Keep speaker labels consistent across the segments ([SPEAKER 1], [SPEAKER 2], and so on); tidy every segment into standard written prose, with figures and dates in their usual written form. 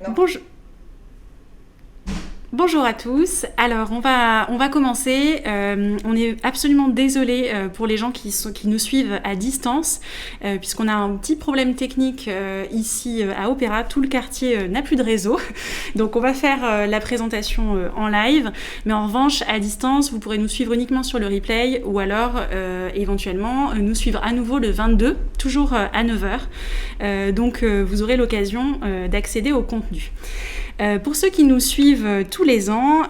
[SPEAKER 1] Non.
[SPEAKER 2] Bonjour à tous. Alors on va commencer. On est absolument désolé pour les gens qui nous suivent à distance, puisqu'on a un petit problème technique ici à Opéra. Tout le quartier n'a plus de réseau, donc on va faire la présentation en live. Mais en revanche, à distance, vous pourrez nous suivre uniquement sur le replay, ou alors éventuellement nous suivre à nouveau le 22, toujours à 9h. Donc vous aurez l'occasion d'accéder au contenu. Pour ceux qui nous suivent tous les ans,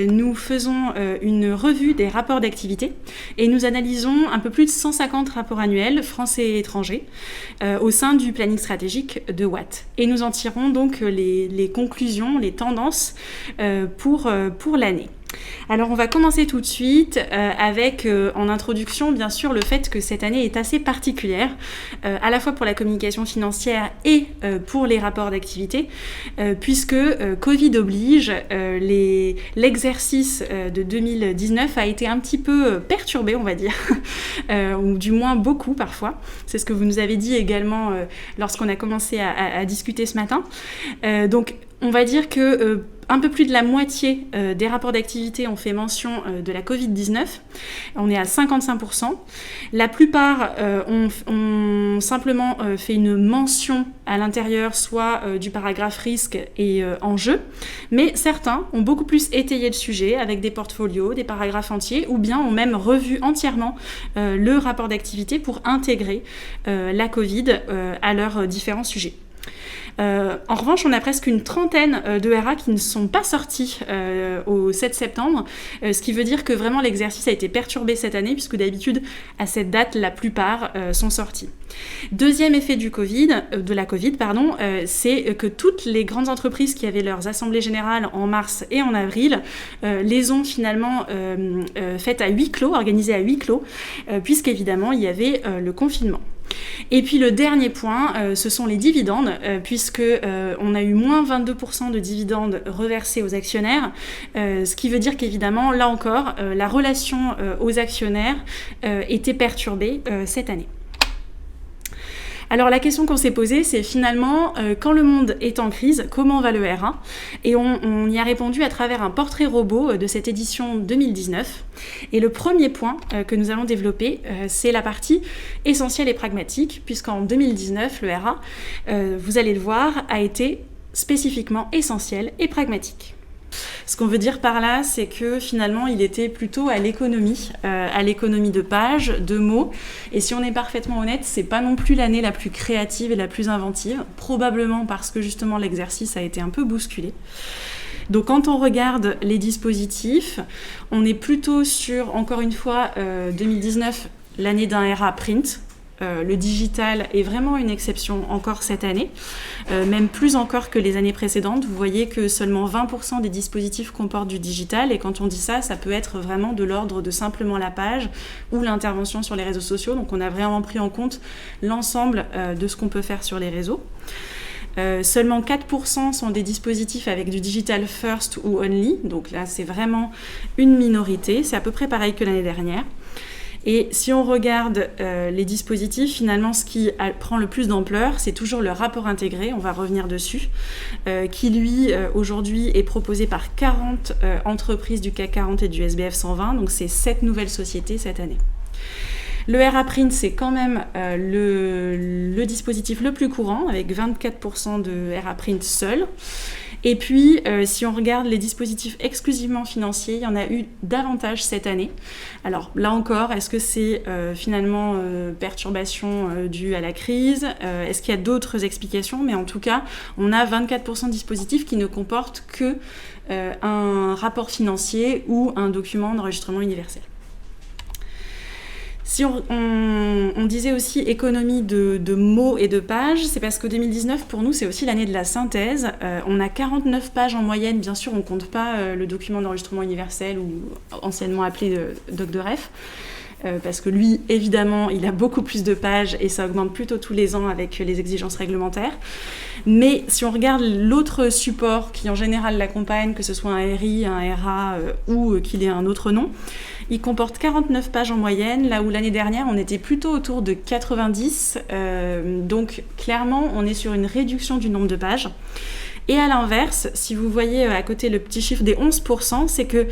[SPEAKER 2] nous faisons une revue des rapports d'activité et nous analysons un peu plus de 150 rapports annuels français et étrangers au sein du planning stratégique de Watt. Et nous en tirons donc les conclusions, les tendances pour l'année. Alors on va commencer tout de suite avec en introduction bien sûr le fait que cette année est assez particulière, à la fois pour la communication financière et pour les rapports d'activité, puisque Covid oblige, l'exercice de 2019 a été un petit peu perturbé, on va dire, ou du moins beaucoup parfois. C'est ce que vous nous avez dit également lorsqu'on a commencé à discuter ce matin. Donc on va dire que un peu plus de la moitié des rapports d'activité ont fait mention de la Covid-19. On est à 55%. La plupart ont simplement fait une mention à l'intérieur, soit du paragraphe risque et enjeu. Mais certains ont beaucoup plus étayé le sujet avec des portfolios, des paragraphes entiers, ou bien ont même revu entièrement le rapport d'activité pour intégrer la Covid à leurs différents sujets. En revanche, on a presque une trentaine de RA qui ne sont pas sortis au 7 septembre, ce qui veut dire que vraiment l'exercice a été perturbé cette année, puisque d'habitude, à cette date, la plupart sont sortis. Deuxième effet de la Covid, c'est que toutes les grandes entreprises qui avaient leurs assemblées générales en mars et en avril les ont finalement faites à huis clos, organisées à huis clos, puisqu'évidemment, il y avait le confinement. Et puis le dernier point, ce sont les dividendes, puisque on a eu moins 22% de dividendes reversés aux actionnaires, ce qui veut dire qu'évidemment, là encore, la relation aux actionnaires était perturbée cette année. Alors la question qu'on s'est posée, c'est finalement, quand le monde est en crise, comment va le RA ? Et on y a répondu à travers un portrait robot de cette édition 2019. Et le premier point que nous allons développer, c'est la partie essentielle et pragmatique, puisqu'en 2019, le RA, vous allez le voir, a été spécifiquement essentiel et pragmatique. Ce qu'on veut dire par là, c'est que finalement, il était plutôt à l'économie de pages, de mots. Et si on est parfaitement honnête, c'est pas non plus l'année la plus créative et la plus inventive, probablement parce que justement l'exercice a été un peu bousculé. Donc quand on regarde les dispositifs, on est plutôt sur, encore une fois, 2019, l'année d'un RA print. Le digital est vraiment une exception encore cette année, même plus encore que les années précédentes. Vous voyez que seulement 20% des dispositifs comportent du digital, et quand on dit ça, ça peut être vraiment de l'ordre de simplement la page ou l'intervention sur les réseaux sociaux. Donc on a vraiment pris en compte l'ensemble de ce qu'on peut faire sur les réseaux. Seulement 4% sont des dispositifs avec du digital first ou only, donc là c'est vraiment une minorité, c'est à peu près pareil que l'année dernière. Et si on regarde les dispositifs, finalement, ce qui prend le plus d'ampleur, c'est toujours le rapport intégré, on va revenir dessus, qui lui, aujourd'hui, est proposé par 40 entreprises du CAC 40 et du SBF 120, donc c'est 7 nouvelles sociétés cette année. Le RA Print, c'est quand même le dispositif le plus courant, avec 24% de RA Print seul. Et puis, si on regarde les dispositifs exclusivement financiers, il y en a eu davantage cette année. Alors là encore, est-ce que c'est finalement perturbation due à la crise ? Est-ce qu'il y a d'autres explications ? Mais en tout cas, on a 24% de dispositifs qui ne comportent que un rapport financier ou un document d'enregistrement universel. Si on disait aussi économie de mots et de pages, c'est parce que 2019, pour nous, c'est aussi l'année de la synthèse. On a 49 pages en moyenne, bien sûr, on ne compte pas le document d'enregistrement universel, ou anciennement appelé doc de ref, parce que lui, évidemment, il a beaucoup plus de pages et ça augmente plutôt tous les ans avec les exigences réglementaires. Mais si on regarde l'autre support qui, en général, l'accompagne, que ce soit un RI, un RA ou qu'il ait un autre nom, il comporte 49 pages en moyenne, là où l'année dernière, on était plutôt autour de 90. Donc, clairement, on est sur une réduction du nombre de pages. Et à l'inverse, si vous voyez à côté le petit chiffre des 11%, c'est que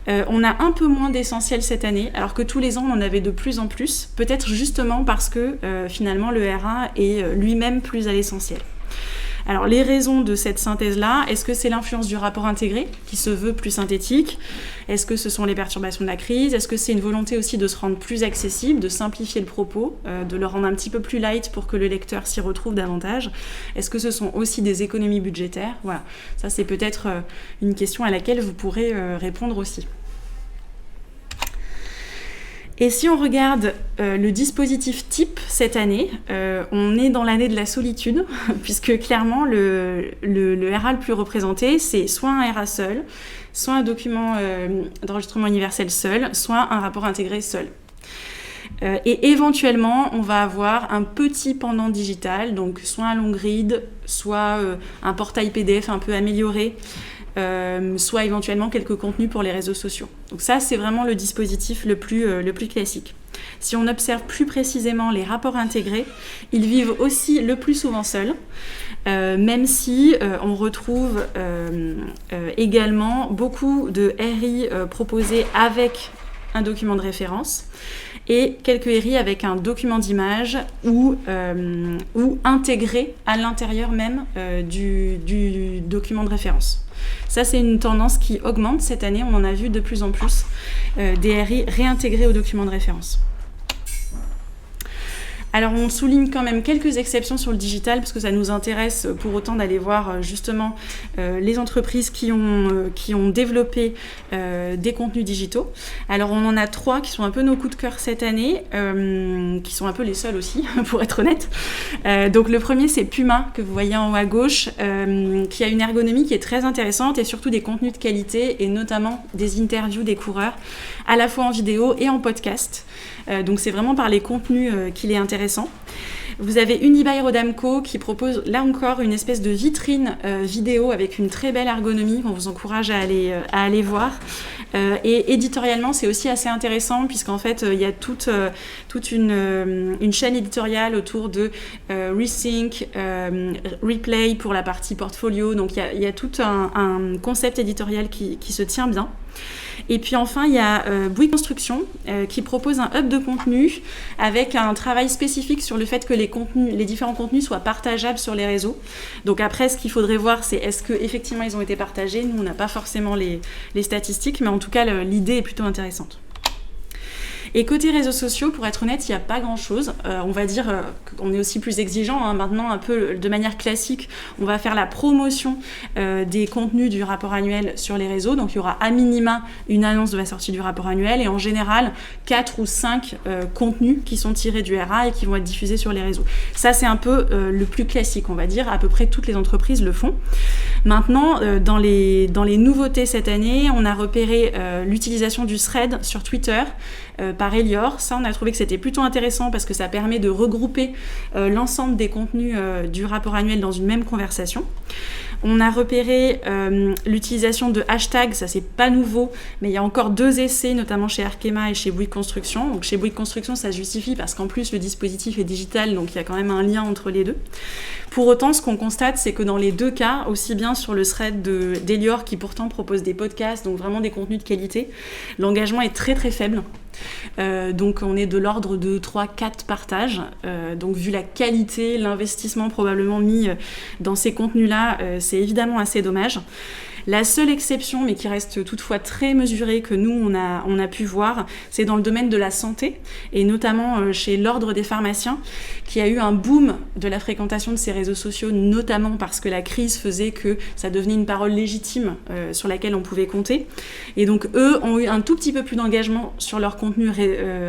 [SPEAKER 2] on a un peu moins d'essentiel cette année, alors que tous les ans on en avait de plus en plus, peut-être justement parce que finalement le RA est lui-même plus à l'essentiel. Alors les raisons de cette synthèse-là, est-ce que c'est l'influence du rapport intégré qui se veut plus synthétique? Est-ce que ce sont les perturbations de la crise? Est-ce que c'est une volonté aussi de se rendre plus accessible, de simplifier le propos, de le rendre un petit peu plus light pour que le lecteur s'y retrouve davantage? Est-ce que ce sont aussi des économies budgétaires? Voilà, ça c'est peut-être une question à laquelle vous pourrez répondre aussi. Et si on regarde le dispositif type cette année, on est dans l'année de la solitude, puisque clairement le RA le plus représenté, c'est soit un RA seul, soit un document d'enregistrement universel seul, soit un rapport intégré seul. Et éventuellement, on va avoir un petit pendant digital, donc soit un long grid, soit un portail PDF un peu amélioré, soit éventuellement quelques contenus pour les réseaux sociaux. Donc ça, c'est vraiment le dispositif le plus classique. Si on observe plus précisément les rapports intégrés, ils vivent aussi le plus souvent seuls, même si on retrouve également beaucoup de RI proposés avec un document de référence et quelques RI avec un document d'image ou intégrés à l'intérieur même du document de référence. Ça, c'est une tendance qui augmente cette année. On en a vu de plus en plus des RI réintégrés au document de référence. Alors, on souligne quand même quelques exceptions sur le digital parce que ça nous intéresse pour autant d'aller voir justement les entreprises qui ont développé des contenus digitaux. Alors, on en a 3 qui sont un peu nos coups de cœur cette année, qui sont un peu les seuls aussi, pour être honnête. Donc, le premier, c'est Puma, que vous voyez en haut à gauche, qui a une ergonomie qui est très intéressante et surtout des contenus de qualité et notamment des interviews des coureurs, à la fois en vidéo et en podcast. Donc, c'est vraiment par les contenus qu'il est intéressant. Vous avez Unibail Rodamco qui propose là encore une espèce de vitrine vidéo avec une très belle ergonomie qu'on vous encourage à aller voir. Et éditorialement, c'est aussi assez intéressant puisqu'en fait, il y a toute une chaîne éditoriale autour de Resync, Replay pour la partie portfolio. Donc, il y a tout un concept éditorial qui se tient bien. Et puis enfin, il y a Bouygues Construction qui propose un hub de contenu avec un travail spécifique sur le fait que les différents contenus soient partageables sur les réseaux. Donc après, ce qu'il faudrait voir, c'est est-ce qu'effectivement ils ont été partagés. Nous, on n'a pas forcément les statistiques, mais en tout cas, l'idée est plutôt intéressante. Et côté réseaux sociaux, pour être honnête, il n'y a pas grand-chose. On va dire qu'on est aussi plus exigeant. Hein. Maintenant, un peu de manière classique, on va faire la promotion des contenus du rapport annuel sur les réseaux. Donc, il y aura à minima une annonce de la sortie du rapport annuel et en général, 4 ou 5 contenus qui sont tirés du RA et qui vont être diffusés sur les réseaux. Ça, c'est un peu le plus classique, on va dire. À peu près toutes les entreprises le font. Maintenant, dans les nouveautés cette année, on a repéré l'utilisation du thread sur Twitter, par Elior. Ça, on a trouvé que c'était plutôt intéressant parce que ça permet de regrouper l'ensemble des contenus du rapport annuel dans une même conversation. On a repéré l'utilisation de hashtags, ça c'est pas nouveau, mais il y a encore 2 essais, notamment chez Arkema et chez Bouygues Construction. Donc chez Bouygues Construction, ça se justifie parce qu'en plus le dispositif est digital, donc il y a quand même un lien entre les deux. Pour autant, ce qu'on constate, c'est que dans les 2 cas, aussi bien sur le thread d'Elior qui pourtant propose des podcasts, donc vraiment des contenus de qualité, l'engagement est très très faible. Donc on est de l'ordre de 3-4 partages. Donc vu la qualité, l'investissement probablement mis dans ces contenus-là, c'est évidemment assez dommage. La seule exception, mais qui reste toutefois très mesurée, que nous, on a pu voir, c'est dans le domaine de la santé, et notamment chez l'Ordre des pharmaciens, qui a eu un boom de la fréquentation de ces réseaux sociaux, notamment parce que la crise faisait que ça devenait une parole légitime sur laquelle on pouvait compter. Et donc, eux ont eu un tout petit peu plus d'engagement sur leur contenu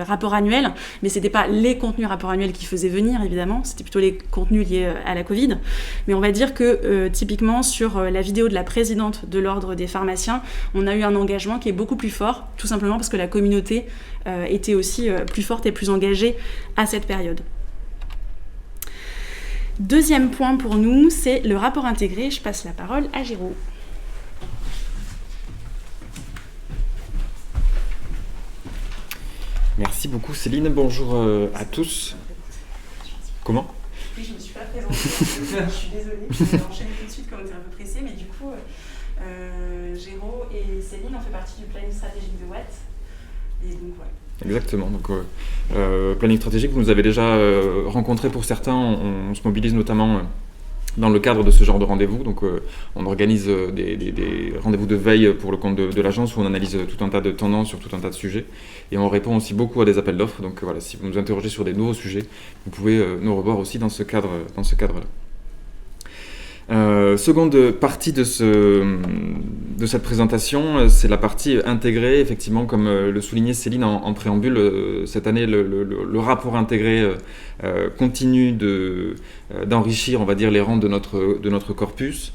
[SPEAKER 2] rapport annuel, mais c'était pas les contenus rapport annuel qui faisaient venir, évidemment, c'était plutôt les contenus liés à la Covid. Mais on va dire que, typiquement, sur la vidéo de la présidente de l'Ordre des pharmaciens, on a eu un engagement qui est beaucoup plus fort, tout simplement parce que la communauté était aussi plus forte et plus engagée à cette période. Deuxième point pour nous, c'est le rapport intégré. Je passe la parole à Géraud.
[SPEAKER 1] Merci beaucoup Céline, bonjour à tous. Comment ?
[SPEAKER 2] Oui, je ne me suis pas présentée. je suis désolée, je vais enchaîner tout de suite comme on est un peu pressé, mais du coup, Géraud et Céline ont fait partie du planning stratégique de Watt. Et donc, ouais.
[SPEAKER 1] Exactement. Donc, planning stratégique, vous nous avez déjà rencontré pour certains. On se mobilise notamment dans le cadre de ce genre de rendez-vous. Donc, on organise des rendez-vous de veille pour le compte de l'agence où on analyse tout un tas de tendances sur tout un tas de sujets. Et on répond aussi beaucoup à des appels d'offres. Donc, voilà, si vous nous interrogez sur des nouveaux sujets, vous pouvez nous revoir aussi dans ce cadre-là. Seconde partie de cette présentation, c'est la partie intégrée. Effectivement, comme le soulignait Céline en préambule, cette année, le rapport intégré continue d'enrichir, on va dire, les rangs de notre corpus.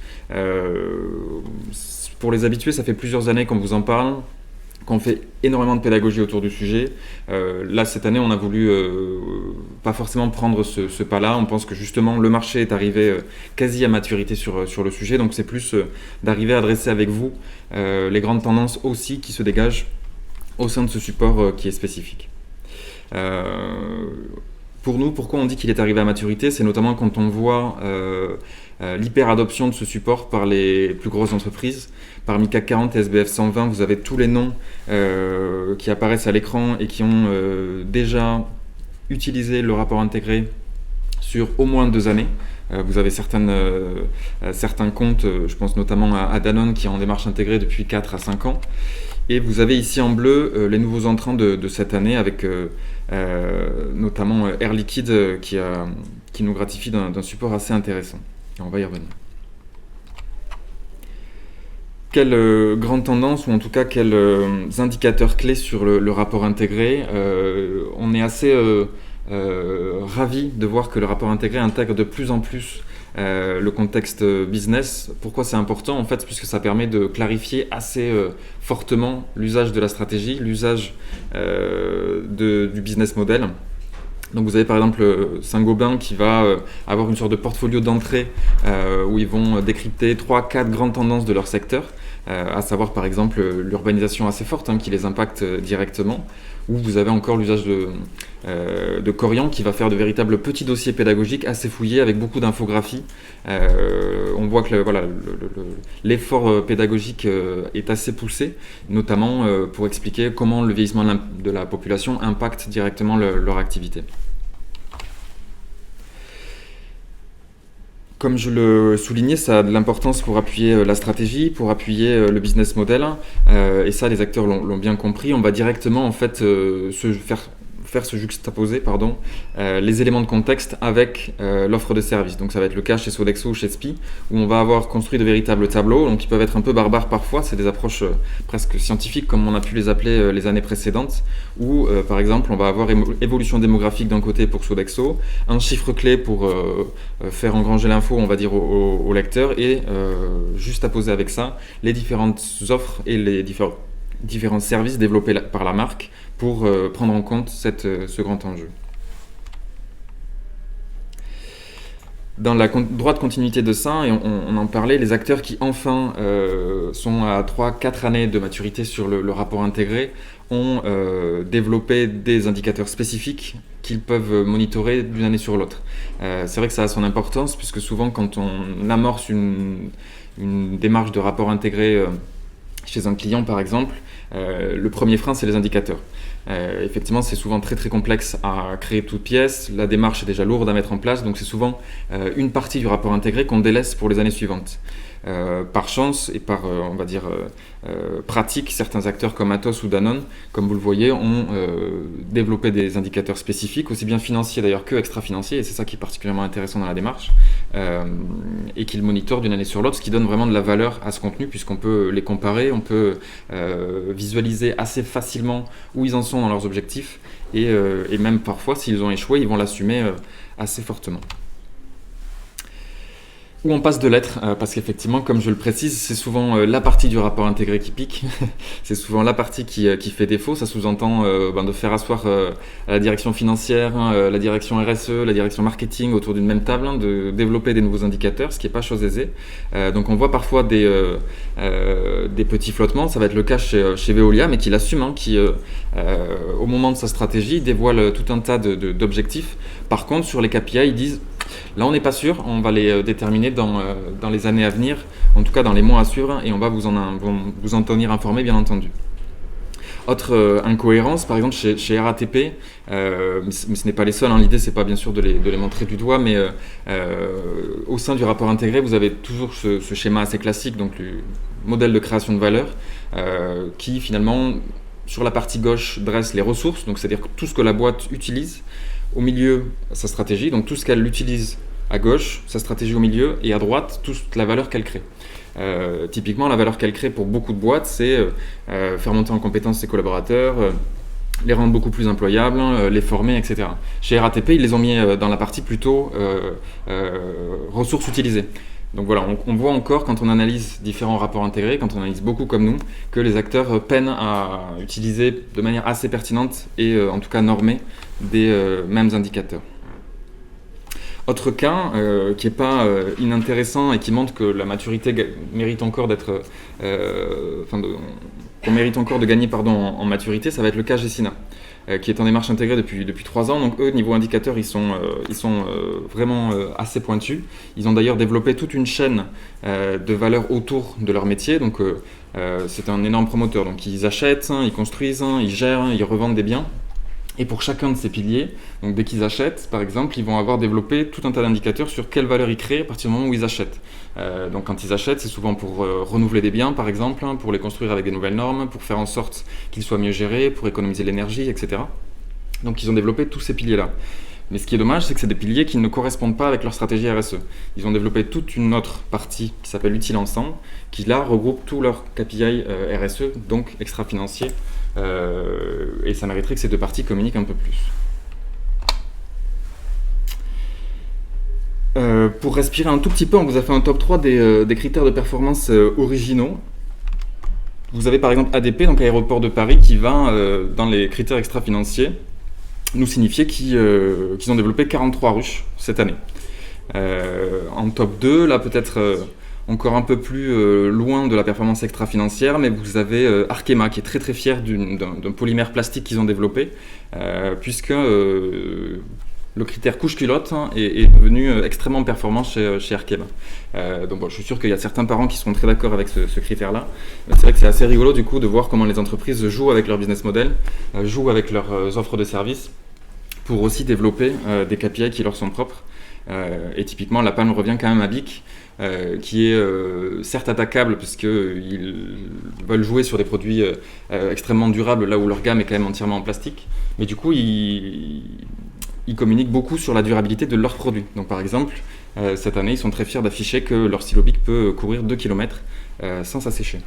[SPEAKER 1] Pour les habitués, ça fait plusieurs années qu'on vous en parle, qu'on fait énormément de pédagogie autour du sujet. Là, cette année, on a voulu pas forcément prendre ce pas-là. On pense que justement, le marché est arrivé quasi à maturité sur le sujet. Donc, c'est plus d'arriver à adresser avec vous les grandes tendances aussi qui se dégagent au sein de ce support qui est spécifique. Pour nous, pourquoi on dit qu'il est arrivé à maturité ? C'est notamment quand on voit l'hyper-adoption de ce support par les plus grosses entreprises. Parmi CAC 40 et SBF 120, vous avez tous les noms qui apparaissent à l'écran et qui ont déjà utilisé le rapport intégré sur au moins 2 années. Vous avez certains comptes, je pense notamment à Danone, qui est en démarche intégrée depuis 4 à 5 ans. Et vous avez ici en bleu les nouveaux entrants de cette année, avec notamment Air Liquide qui nous gratifie d'un support assez intéressant. Et on va y revenir. Quelles grandes tendances, ou en tout cas quels indicateurs clés sur le rapport intégré ? On est assez ravis de voir que le rapport intégré intègre de plus en plus le contexte business. Pourquoi c'est important ? En fait, puisque ça permet de clarifier assez fortement l'usage de la stratégie, l'usage du business model. Donc vous avez par exemple Saint-Gobain qui va avoir une sorte de portfolio d'entrée où ils vont décrypter 3-4 grandes tendances de leur secteur, à savoir par exemple l'urbanisation assez forte qui les impacte directement, ou vous avez encore l'usage de Corian qui va faire de véritables petits dossiers pédagogiques assez fouillés avec beaucoup d'infographies. On voit que l'effort pédagogique est assez poussé, notamment pour expliquer comment le vieillissement de la population impacte directement leur activité. Comme je le soulignais, ça a de l'importance pour appuyer la stratégie, pour appuyer le business model. Et ça, les acteurs l'ont bien compris. On va directement en fait faire se juxtaposer les éléments de contexte avec l'offre de service. Donc ça va être le cas chez Sodexo ou chez SPI, où on va avoir construit de véritables tableaux, donc qui peuvent être un peu barbares parfois. C'est des approches presque scientifiques, comme on a pu les appeler les années précédentes, où par exemple on va avoir évolution démographique d'un côté pour Sodexo, un chiffre clé pour faire engranger l'info, on va dire, au lecteur, et juste à poser avec ça les différentes offres et les différents services développés par la marque pour prendre en compte ce grand enjeu. Dans la droite continuité de ça, et on en parlait, les acteurs qui enfin sont à 3-4 années de maturité sur le rapport intégré ont développé des indicateurs spécifiques qu'ils peuvent monitorer d'une année sur l'autre. C'est vrai que ça a son importance, puisque souvent quand on amorce une démarche de rapport intégré chez un client par exemple, le premier frein c'est les indicateurs. Effectivement, c'est souvent très très complexe à créer toute pièce, la démarche est déjà lourde à mettre en place, donc c'est souvent une partie du rapport intégré qu'on délaisse pour les années suivantes. Par chance et par, on va dire, pratique, certains acteurs comme Atos ou Danone, comme vous le voyez, ont développé des indicateurs spécifiques, aussi bien financiers d'ailleurs que extra-financiers, et c'est ça qui est particulièrement intéressant dans la démarche, et qu'ils monitorent d'une année sur l'autre, ce qui donne vraiment de la valeur à ce contenu, puisqu'on peut les comparer, on peut visualiser assez facilement où ils en sont dans leurs objectifs, et même parfois, s'ils ont échoué, ils vont l'assumer assez fortement. Où on passe de lettres, parce qu'effectivement, comme je le précise, c'est souvent la partie du rapport intégré qui pique, c'est souvent la partie qui fait défaut. Ça sous-entend de faire asseoir la direction financière, la direction RSE, la direction marketing autour d'une même table, de développer des nouveaux indicateurs, ce qui n'est pas chose aisée. Donc on voit parfois des petits flottements, ça va être le cas chez Veolia, mais qui l'assume, qui au moment de sa stratégie dévoile tout un tas d'objectifs. Par contre, sur les KPI, ils disent Là, on n'est pas sûr, on va les déterminer dans les années à venir, en tout cas dans les mois à suivre, et on va vous en tenir informé, bien entendu. Autre incohérence, par exemple chez RATP, mais ce n'est pas les seuls, hein, l'idée c'est pas bien sûr de les montrer du doigt, mais au sein du rapport intégré, vous avez toujours ce schéma assez classique, donc le modèle de création de valeur, qui finalement, sur la partie gauche, dresse les ressources, donc c'est-à-dire tout ce que la boîte utilise, au milieu sa stratégie, donc tout ce qu'elle utilise à gauche, sa stratégie au milieu, et à droite, toute la valeur qu'elle crée. Typiquement, la valeur qu'elle crée pour beaucoup de boîtes, c'est faire monter en compétence ses collaborateurs, les rendre beaucoup plus employables, les former, etc. Chez RATP, ils les ont mis dans la partie plutôt ressources utilisées. Donc voilà, on voit encore, quand on analyse différents rapports intégrés, quand on analyse beaucoup comme nous, que les acteurs peinent à utiliser de manière assez pertinente et en tout cas normée des mêmes indicateurs. Autre cas qui n'est pas inintéressant et qui montre que la maturité mérite encore qu'on mérite encore de gagner en maturité, ça va être le cas Gecina, qui est en démarche intégrée depuis 3 ans. Donc eux, niveau indicateurs, ils sont vraiment assez pointus. Ils ont d'ailleurs développé toute une chaîne de valeur autour de leur métier. Donc c'est un énorme promoteur. Donc ils achètent, ils construisent, ils gèrent, ils revendent des biens. Et pour chacun de ces piliers, donc dès qu'ils achètent, par exemple, ils vont avoir développé tout un tas d'indicateurs sur quelle valeur ils créent à partir du moment où ils achètent. Donc quand ils achètent, c'est souvent pour renouveler des biens, par exemple, pour les construire avec des nouvelles normes, pour faire en sorte qu'ils soient mieux gérés, pour économiser l'énergie, etc. Donc ils ont développé tous ces piliers-là. Mais ce qui est dommage, c'est que c'est des piliers qui ne correspondent pas avec leur stratégie RSE. Ils ont développé toute une autre partie qui s'appelle Utile Ensemble, qui là regroupe tous leurs KPI RSE, donc extra-financiers, et ça mériterait que ces deux parties communiquent un peu plus. Pour respirer un tout petit peu, on vous a fait un top 3 des critères de performance originaux. Vous avez par exemple ADP, donc Aéroport de Paris, qui va dans les critères extra-financiers nous signifier qu'ils ont développé 43 ruches cette année. En top 2, là peut-être encore un peu plus loin de la performance extra-financière, mais vous avez Arkema qui est très très fier d'un polymère plastique qu'ils ont développé, puisque le critère couche-culotte est devenu extrêmement performant chez Arkema. Donc bon, je suis sûr qu'il y a certains parents qui seront très d'accord avec ce critère-là. C'est vrai que c'est assez rigolo du coup de voir comment les entreprises jouent avec leur business model, jouent avec leurs offres de services, pour aussi développer des KPI qui leur sont propres. Et typiquement, la palme revient quand même à BIC, qui est certes attaquable puisqu'ils veulent jouer sur des produits extrêmement durables, là où leur gamme est quand même entièrement en plastique. Mais du coup, ils communiquent beaucoup sur la durabilité de leurs produits. Donc par exemple, cette année, ils sont très fiers d'afficher que leur stylo BIC peut courir 2 km sans s'assécher.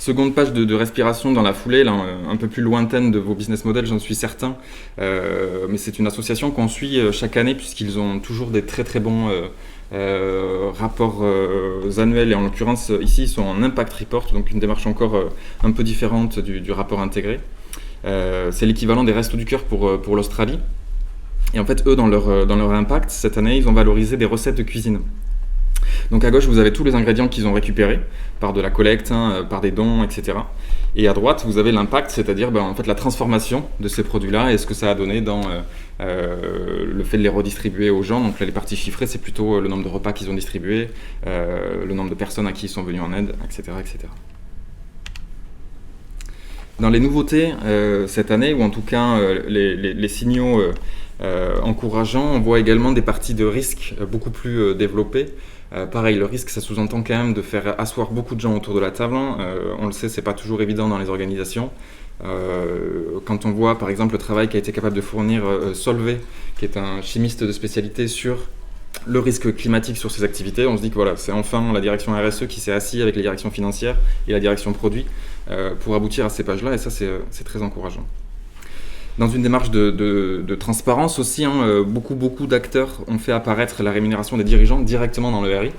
[SPEAKER 1] Seconde page de respiration dans la foulée, là, un peu plus lointaine de vos business models, j'en suis certain. Mais c'est une association qu'on suit chaque année puisqu'ils ont toujours des très très bons rapports annuels. Et en l'occurrence, ici, ils sont en Impact Report, donc une démarche encore un peu différente du rapport intégré. C'est l'équivalent des Restos du Cœur pour l'Australie. Et en fait, eux, dans leur impact, cette année, ils ont valorisé des recettes de cuisine. Donc à gauche, vous avez tous les ingrédients qu'ils ont récupérés par de la collecte, par des dons, etc. Et à droite, vous avez l'impact, c'est-à-dire en fait, la transformation de ces produits-là et ce que ça a donné dans le fait de les redistribuer aux gens. Donc là, les parties chiffrées, c'est plutôt le nombre de repas qu'ils ont distribués, le nombre de personnes à qui ils sont venus en aide, etc. etc. Dans les nouveautés cette année, ou en tout cas les signaux encourageants, on voit également des parties de risque beaucoup plus développées. Pareil, le risque, ça sous-entend quand même de faire asseoir beaucoup de gens autour de la table. On le sait, c'est pas toujours évident dans les organisations. Quand on voit par exemple le travail qu'a été capable de fournir Solvay, qui est un chimiste de spécialité sur le risque climatique sur ses activités, on se dit que voilà, c'est enfin la direction RSE qui s'est assise avec les directions financières et la direction produit pour aboutir à ces pages-là, et ça c'est très encourageant. Dans une démarche de transparence aussi, beaucoup d'acteurs ont fait apparaître la rémunération des dirigeants directement dans le RI.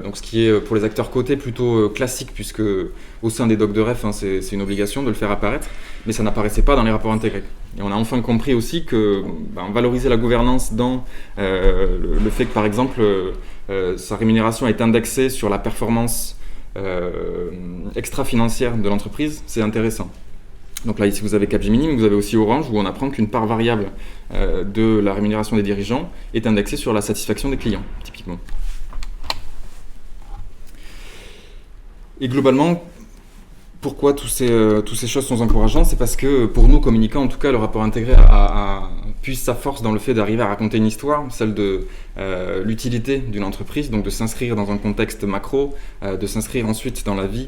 [SPEAKER 1] Donc ce qui est pour les acteurs cotés plutôt classique, puisque au sein des docs de ref, c'est une obligation de le faire apparaître, mais ça n'apparaissait pas dans les rapports intégrés. Et on a enfin compris aussi que valoriser la gouvernance dans le fait que par exemple sa rémunération est indexée sur la performance extra-financière de l'entreprise, c'est intéressant. Donc là, ici, vous avez Capgemini, mais vous avez aussi Orange, où on apprend qu'une part variable de la rémunération des dirigeants est indexée sur la satisfaction des clients, typiquement. Et globalement, pourquoi toutes ces choses sont encourageantes? C'est parce que pour nous, communicants, en tout cas, le rapport intégré puise sa force dans le fait d'arriver à raconter une histoire, celle de l'utilité d'une entreprise, donc de s'inscrire dans un contexte macro, de s'inscrire ensuite dans la vie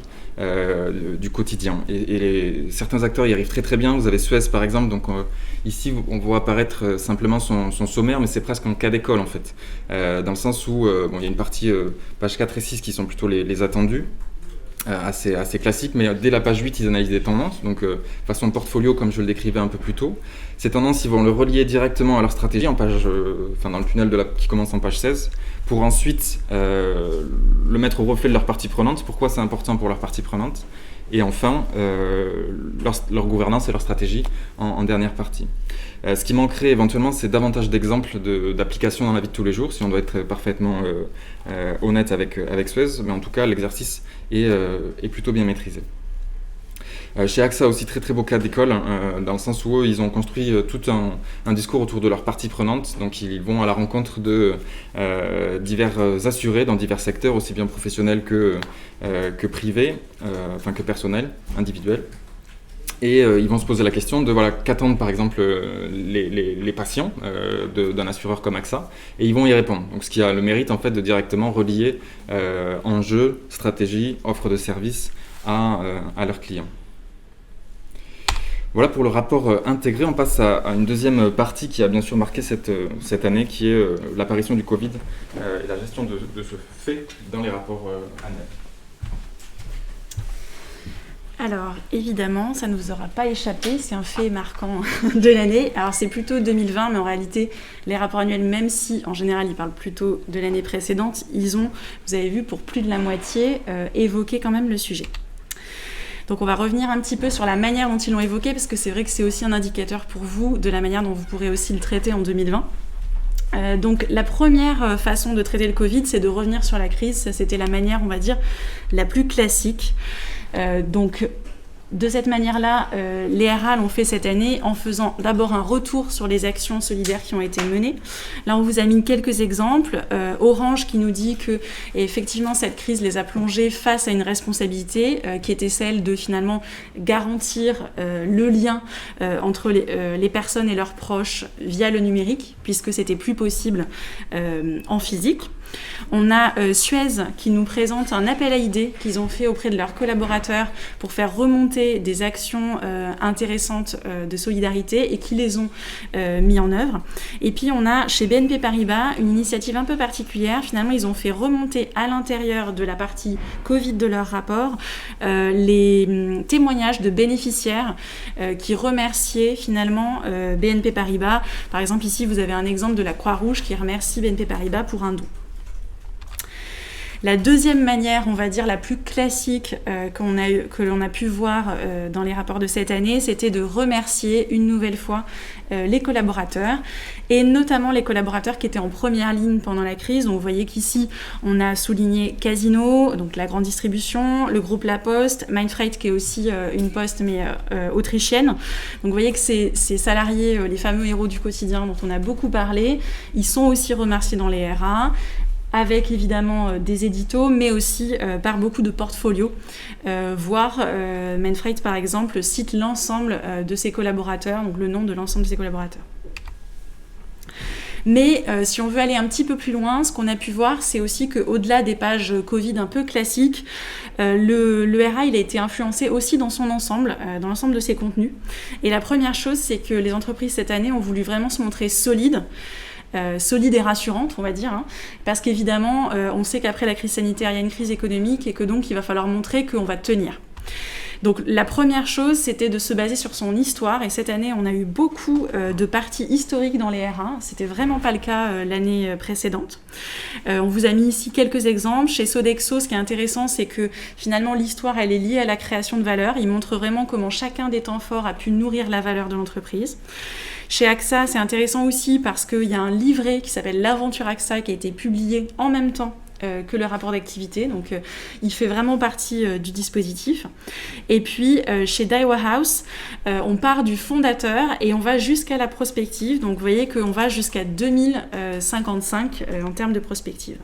[SPEAKER 1] du quotidien. Et certains acteurs y arrivent très très bien. Vous avez Suez par exemple, donc ici on voit apparaître simplement son sommaire, mais c'est presque un cas d'école en fait, dans le sens où il y a une partie pages 4 et 6 qui sont plutôt les attendus. Assez classique, mais dès la page 8, ils analysent des tendances, donc façon portfolio comme je le décrivais un peu plus tôt. Ces tendances, ils vont le relier directement à leur stratégie dans le tunnel qui commence en page 16, pour ensuite le mettre au reflet de leurs parties prenantes, pourquoi c'est important pour leurs parties prenantes, et enfin leur gouvernance et leur stratégie en dernière partie. Ce qui manquerait éventuellement, c'est davantage d'exemples d'applications dans la vie de tous les jours, si on doit être parfaitement honnête avec Suez, mais en tout cas l'exercice est plutôt bien maîtrisé. Chez AXA aussi, très très beau cas d'école, dans le sens où eux, ils ont construit tout un discours autour de leurs parties prenantes, donc ils vont à la rencontre de divers assurés dans divers secteurs, aussi bien professionnels que privés, que personnels, individuels. Et ils vont se poser la question de qu'attendent par exemple les patients d'un assureur comme AXA, et ils vont y répondre. Donc ce qui a le mérite en fait de directement relier enjeux, stratégie, offre de services à leurs clients. Voilà pour le rapport intégré. On passe à une deuxième partie qui a bien sûr marqué cette année, qui est l'apparition du Covid et la gestion de ce fait dans les rapports annuels.
[SPEAKER 2] Alors, évidemment, ça ne vous aura pas échappé, c'est un fait marquant de l'année. Alors, c'est plutôt 2020, mais en réalité, les rapports annuels, même si, en général, ils parlent plutôt de l'année précédente, ils ont, vous avez vu, pour plus de la moitié, évoqué quand même le sujet. Donc, on va revenir un petit peu sur la manière dont ils l'ont évoqué, parce que c'est vrai que c'est aussi un indicateur pour vous de la manière dont vous pourrez aussi le traiter en 2020. Donc la première façon de traiter le Covid, c'est de revenir sur la crise. Ça, c'était la manière, on va dire, la plus classique. Donc de cette manière-là, les RA l'ont fait cette année en faisant d'abord un retour sur les actions solidaires qui ont été menées. Là, on vous a mis quelques exemples. Orange qui nous dit que effectivement cette crise les a plongés face à une responsabilité qui était celle de finalement garantir le lien entre les personnes et leurs proches via le numérique, puisque c'était plus possible en physique. On a Suez qui nous présente un appel à idées qu'ils ont fait auprès de leurs collaborateurs pour faire remonter des actions intéressantes de solidarité et qui les ont mis en œuvre. Et puis on a chez BNP Paribas une initiative un peu particulière. Finalement, ils ont fait remonter à l'intérieur de la partie Covid de leur rapport les témoignages de bénéficiaires qui remerciaient finalement BNP Paribas. Par exemple, ici, vous avez un exemple de la Croix-Rouge qui remercie BNP Paribas pour un don. La deuxième manière, on va dire la plus classique que l'on a pu voir dans les rapports de cette année, c'était de remercier une nouvelle fois les collaborateurs, et notamment les collaborateurs qui étaient en première ligne pendant la crise. Donc, vous voyez qu'ici, on a souligné Casino, donc la grande distribution, le groupe La Poste, Mindfreight qui est aussi une poste mais autrichienne. Donc vous voyez que ces salariés, les fameux héros du quotidien dont on a beaucoup parlé, ils sont aussi remerciés dans les RA, avec évidemment des éditos, mais aussi par beaucoup de portfolios, voire Mindfreight par exemple cite l'ensemble de ses collaborateurs, donc le nom de l'ensemble de ses collaborateurs. Mais si on veut aller un petit peu plus loin, ce qu'on a pu voir, c'est aussi qu'au-delà des pages Covid un peu classiques, le RA il a été influencé aussi dans son ensemble, dans l'ensemble de ses contenus. Et la première chose, c'est que les entreprises cette année ont voulu vraiment se montrer solides et rassurante, on va dire, hein, parce qu'évidemment, on sait qu'après la crise sanitaire, il y a une crise économique et que donc il va falloir montrer qu'on va tenir. Donc la première chose, c'était de se baser sur son histoire, et cette année, on a eu beaucoup de parties historiques dans les R1, c'était vraiment pas le cas l'année précédente. On vous a mis ici quelques exemples. Chez Sodexo, ce qui est intéressant, c'est que finalement l'histoire, elle est liée à la création de valeur. Il montre vraiment comment chacun des temps forts a pu nourrir la valeur de l'entreprise. Chez AXA, c'est intéressant aussi parce qu'il y a un livret qui s'appelle L'Aventure AXA qui a été publié en même temps que le rapport d'activité, donc il fait vraiment partie du dispositif. Et puis chez Daiwa House, on part du fondateur et on va jusqu'à la prospective, donc vous voyez qu'on va jusqu'à 2055 en termes de prospective.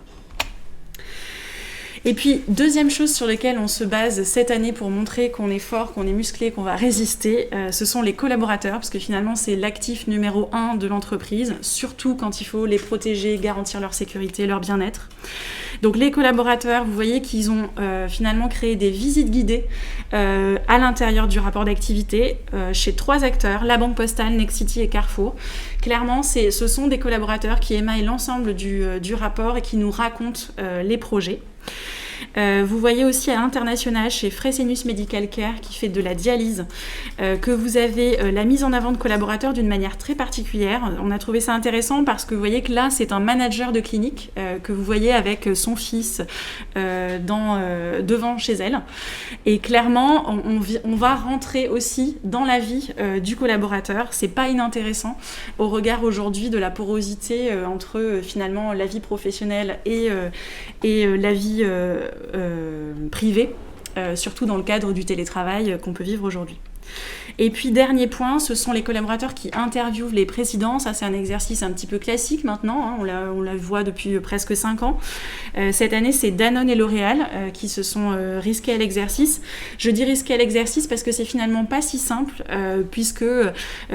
[SPEAKER 2] Et puis, deuxième chose sur laquelle on se base cette année pour montrer qu'on est fort, qu'on est musclé, qu'on va résister, ce sont les collaborateurs, parce que finalement, c'est l'actif numéro 1 de l'entreprise, surtout quand il faut les protéger, garantir leur sécurité, leur bien-être. Donc les collaborateurs, vous voyez qu'ils ont finalement créé des visites guidées à l'intérieur du rapport d'activité chez 3 acteurs, la Banque Postale, Nexity et Carrefour. Clairement, ce sont des collaborateurs qui émaillent l'ensemble du rapport et qui nous racontent les projets. Vous voyez aussi à l'international chez Fresenius Medical Care qui fait de la dialyse que vous avez la mise en avant de collaborateurs d'une manière très particulière. On a trouvé ça intéressant parce que vous voyez que là c'est un manager de clinique que vous voyez avec son fils devant chez elle, et clairement on va rentrer aussi dans la vie du collaborateur. C'est pas inintéressant au regard aujourd'hui de la porosité entre finalement la vie professionnelle et la vie privée, surtout dans le cadre du télétravail qu'on peut vivre aujourd'hui. Et puis dernier point, ce sont les collaborateurs qui interviewent les présidents. Ça c'est un exercice un petit peu classique maintenant, on la voit depuis presque 5 ans. Cette année c'est Danone et L'Oréal qui se sont risqués à l'exercice. Je dis risqués à l'exercice parce que c'est finalement pas si simple, puisque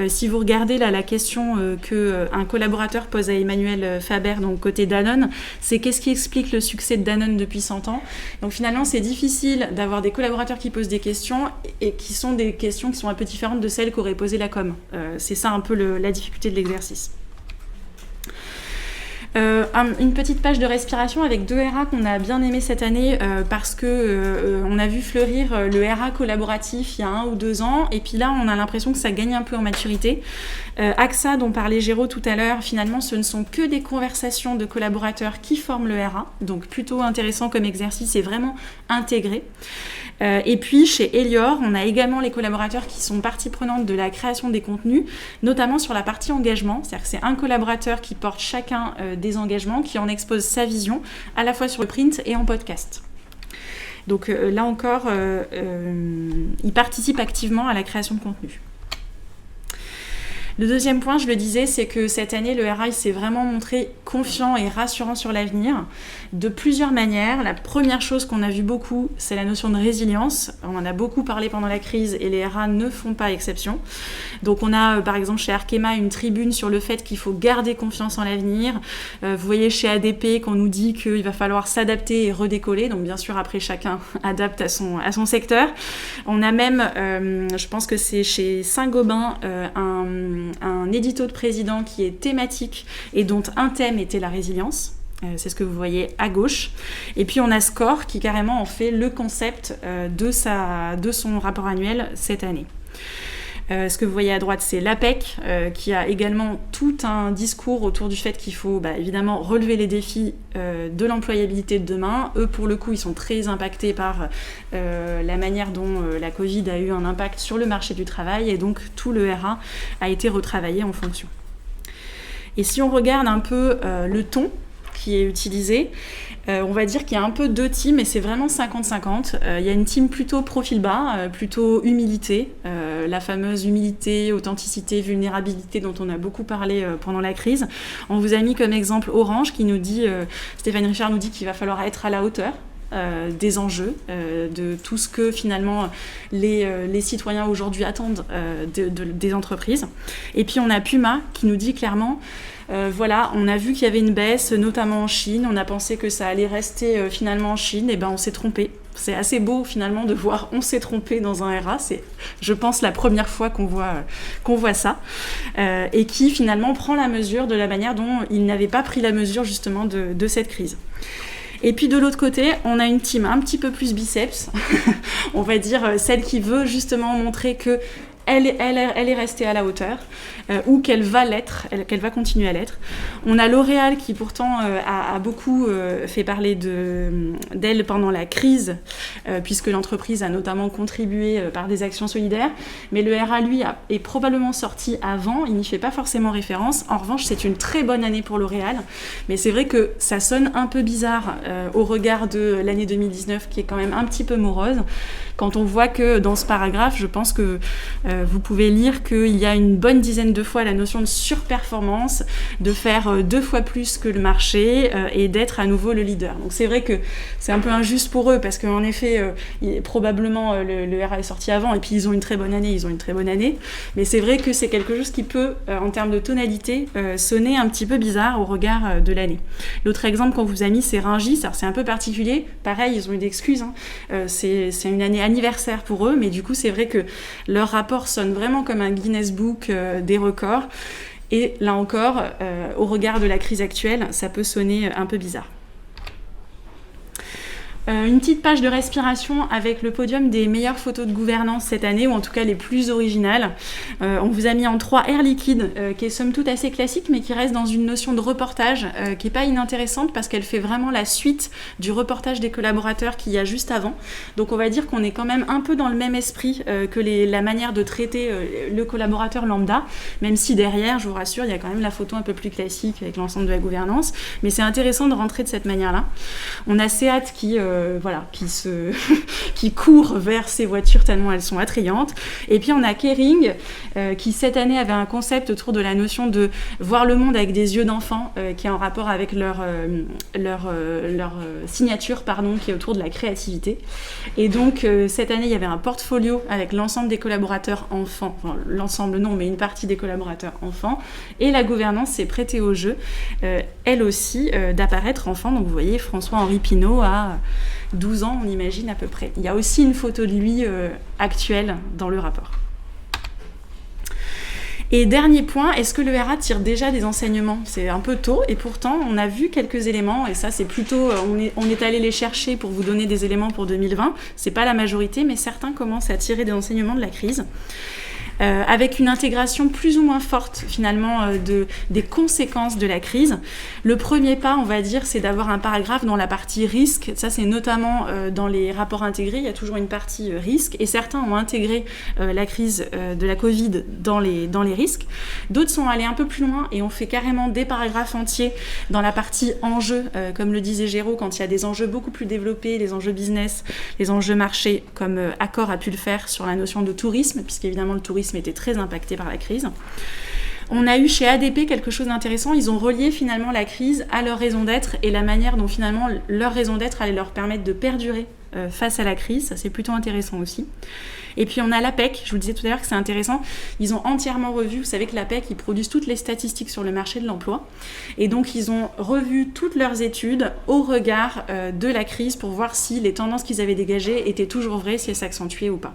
[SPEAKER 2] si vous regardez là la question qu'un collaborateur pose à Emmanuel Faber, donc côté Danone, c'est qu'est-ce qui explique le succès de Danone depuis 100 ans. Donc finalement c'est difficile d'avoir des collaborateurs qui posent des questions et qui sont des questions qui sont un peu différentes de celles qu'aurait posé la com. C'est ça un peu la difficulté de l'exercice. Une petite page de respiration avec 2 RA qu'on a bien aimé cette année parce que on a vu fleurir le RA collaboratif il y a 1 ou 2 ans, et puis là on a l'impression que ça gagne un peu en maturité. AXA dont parlait Géraud tout à l'heure, finalement ce ne sont que des conversations de collaborateurs qui forment le RA, donc plutôt intéressant comme exercice et vraiment intégré. Et puis chez Elior, on a également les collaborateurs qui sont partie prenante de la création des contenus, notamment sur la partie engagement, c'est-à-dire que c'est un collaborateur qui porte chacun des engagements, qui en expose sa vision, à la fois sur le print et en podcast. Donc là encore, il participe activement à la création de contenu. Le deuxième point, je le disais, c'est que cette année, le RA s'est vraiment montré confiant et rassurant sur l'avenir de plusieurs manières. La première chose qu'on a vu beaucoup, c'est la notion de résilience. On en a beaucoup parlé pendant la crise et les RA ne font pas exception. Donc on a par exemple chez Arkema une tribune sur le fait qu'il faut garder confiance en l'avenir. Vous voyez chez ADP qu'on nous dit qu'il va falloir s'adapter et redécoller. Donc bien sûr après chacun adapte à son secteur. On a même, je pense que c'est chez Saint-Gobain, un édito de président qui est thématique et dont un thème était la résilience. C'est ce que vous voyez à gauche. Et puis on a Score qui carrément en fait le concept de son rapport annuel cette année. Ce que vous voyez à droite, c'est l'APEC qui a également tout un discours autour du fait qu'il faut évidemment relever les défis de l'employabilité de demain. Eux, pour le coup, ils sont très impactés par la manière dont la Covid a eu un impact sur le marché du travail, et donc tout le RA a été retravaillé en fonction. Et si on regarde un peu le ton qui est utilisé, on va dire qu'il y a un peu 2 teams, et c'est vraiment 50-50. Il y a une team plutôt profil bas, plutôt humilité, la fameuse humilité, authenticité, vulnérabilité dont on a beaucoup parlé pendant la crise. On vous a mis comme exemple Orange qui nous dit, Stéphane Richard nous dit qu'il va falloir être à la hauteur des enjeux, de tout ce que finalement les citoyens aujourd'hui attendent des entreprises. Et puis on a Puma qui nous dit clairement voilà, on a vu qu'il y avait une baisse, notamment en Chine. On a pensé que ça allait rester finalement en Chine. Et on s'est trompé. C'est assez beau finalement de voir on s'est trompé dans un RA. C'est, je pense, la première fois qu'on voit ça. Et qui finalement prend la mesure de la manière dont il n'avait pas pris la mesure justement de cette crise. Et puis de l'autre côté, on a une team un petit peu plus biceps, on va dire celle qui veut justement montrer que elle est restée à la hauteur, ou qu'elle va l'être, qu'elle va continuer à l'être. On a L'Oréal qui pourtant a beaucoup fait parler d'elle pendant la crise, puisque l'entreprise a notamment contribué par des actions solidaires, mais le RA, lui, est probablement sorti avant, il n'y fait pas forcément référence. En revanche, c'est une très bonne année pour L'Oréal, mais c'est vrai que ça sonne un peu bizarre au regard de l'année 2019, qui est quand même un petit peu morose, quand on voit que dans ce paragraphe, je pense que vous pouvez lire qu'il y a une bonne dizaine de fois la notion de surperformance, de faire 2 fois plus que le marché et d'être à nouveau le leader. Donc c'est vrai que c'est un peu injuste pour eux, parce qu'en effet, probablement le RA est sorti avant, et puis ils ont une très bonne année, mais c'est vrai que c'est quelque chose qui peut, en termes de tonalité, sonner un petit peu bizarre au regard de l'année. L'autre exemple qu'on vous a mis, c'est Rungis. Alors c'est un peu particulier, pareil, ils ont eu d'excuses, hein. C'est une année anniversaire pour eux, mais du coup c'est vrai que leur rapport sonne vraiment comme un Guinness Book des records, et là encore, au regard de la crise actuelle, ça peut sonner un peu bizarre. Une petite page de respiration avec le podium des meilleures photos de gouvernance cette année, ou en tout cas les plus originales. On vous a mis en 3 Air Liquide, qui est somme toute assez classique, mais qui reste dans une notion de reportage qui n'est pas inintéressante, parce qu'elle fait vraiment la suite du reportage des collaborateurs qu'il y a juste avant. Donc on va dire qu'on est quand même un peu dans le même esprit que la manière de traiter le collaborateur lambda, même si derrière, je vous rassure, il y a quand même la photo un peu plus classique avec l'ensemble de la gouvernance, mais c'est intéressant de rentrer de cette manière-là. On a Seat qui court vers ces voitures tellement elles sont attrayantes. Et puis on a Kering qui cette année avait un concept autour de la notion de voir le monde avec des yeux d'enfant, qui est en rapport avec leur signature, qui est autour de la créativité. Et donc cette année il y avait un portfolio avec l'ensemble des collaborateurs enfants, enfin l'ensemble non, mais une partie des collaborateurs enfants, et la gouvernance s'est prêtée au jeu, elle aussi, d'apparaître enfant. Donc vous voyez François-Henri Pinault a 12 ans, on imagine à peu près. Il y a aussi une photo de lui actuelle dans le rapport. Et dernier point, est-ce que le RA tire déjà des enseignements ? C'est un peu tôt, et pourtant on a vu quelques éléments, et ça c'est plutôt, on est allé les chercher pour vous donner des éléments pour 2020, c'est pas la majorité, mais certains commencent à tirer des enseignements de la crise. Avec une intégration plus ou moins forte finalement des conséquences de la crise. Le premier pas, on va dire, c'est d'avoir un paragraphe dans la partie risque. Ça, c'est notamment dans les rapports intégrés, il y a toujours une partie risque, et certains ont intégré la crise de la Covid dans les risques. D'autres sont allés un peu plus loin et ont fait carrément des paragraphes entiers dans la partie enjeux, comme le disait Géraud, quand il y a des enjeux beaucoup plus développés, les enjeux business, les enjeux marché, comme Accor a pu le faire sur la notion de tourisme, puisqu'évidemment le tourisme était très impacté par la crise. On a eu chez ADP quelque chose d'intéressant, ils ont relié finalement la crise à leur raison d'être et la manière dont finalement leur raison d'être allait leur permettre de perdurer face à la crise, ça c'est plutôt intéressant aussi. Et puis on a l'APEC, je vous disais tout à l'heure que c'est intéressant, ils ont entièrement revu, vous savez que l'APEC, ils produisent toutes les statistiques sur le marché de l'emploi, et donc ils ont revu toutes leurs études au regard de la crise pour voir si les tendances qu'ils avaient dégagées étaient toujours vraies, si elles s'accentuaient ou pas.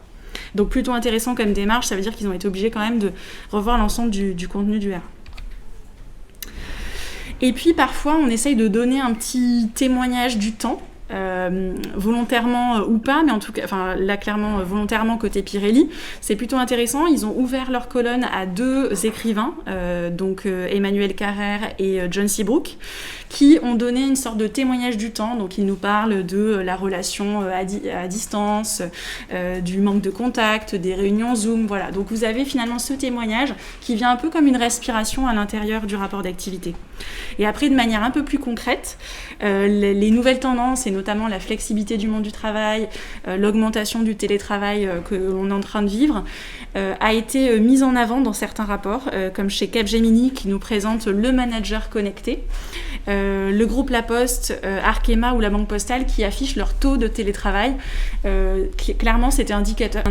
[SPEAKER 2] Donc plutôt intéressant comme démarche, ça veut dire qu'ils ont été obligés quand même de revoir l'ensemble du contenu du RA. Et puis parfois on essaye de donner un petit témoignage du temps, volontairement ou pas, mais en tout cas, enfin là clairement volontairement côté Pirelli, c'est plutôt intéressant. Ils ont ouvert leur colonne à 2 écrivains, donc Emmanuel Carrère et John Seabrook, qui ont donné une sorte de témoignage du temps. Donc ils nous parlent de la relation à distance, du manque de contact, des réunions Zoom, voilà. Donc vous avez finalement ce témoignage qui vient un peu comme une respiration à l'intérieur du rapport d'activité. Et après, de manière un peu plus concrète, les nouvelles tendances, et notamment la flexibilité du monde du travail, l'augmentation du télétravail que l'on est en train de vivre, a été mise en avant dans certains rapports, comme chez Capgemini qui nous présente le manager connecté, le groupe La Poste, Arkema ou la Banque Postale qui affichent leur taux de télétravail. Clairement, c'était un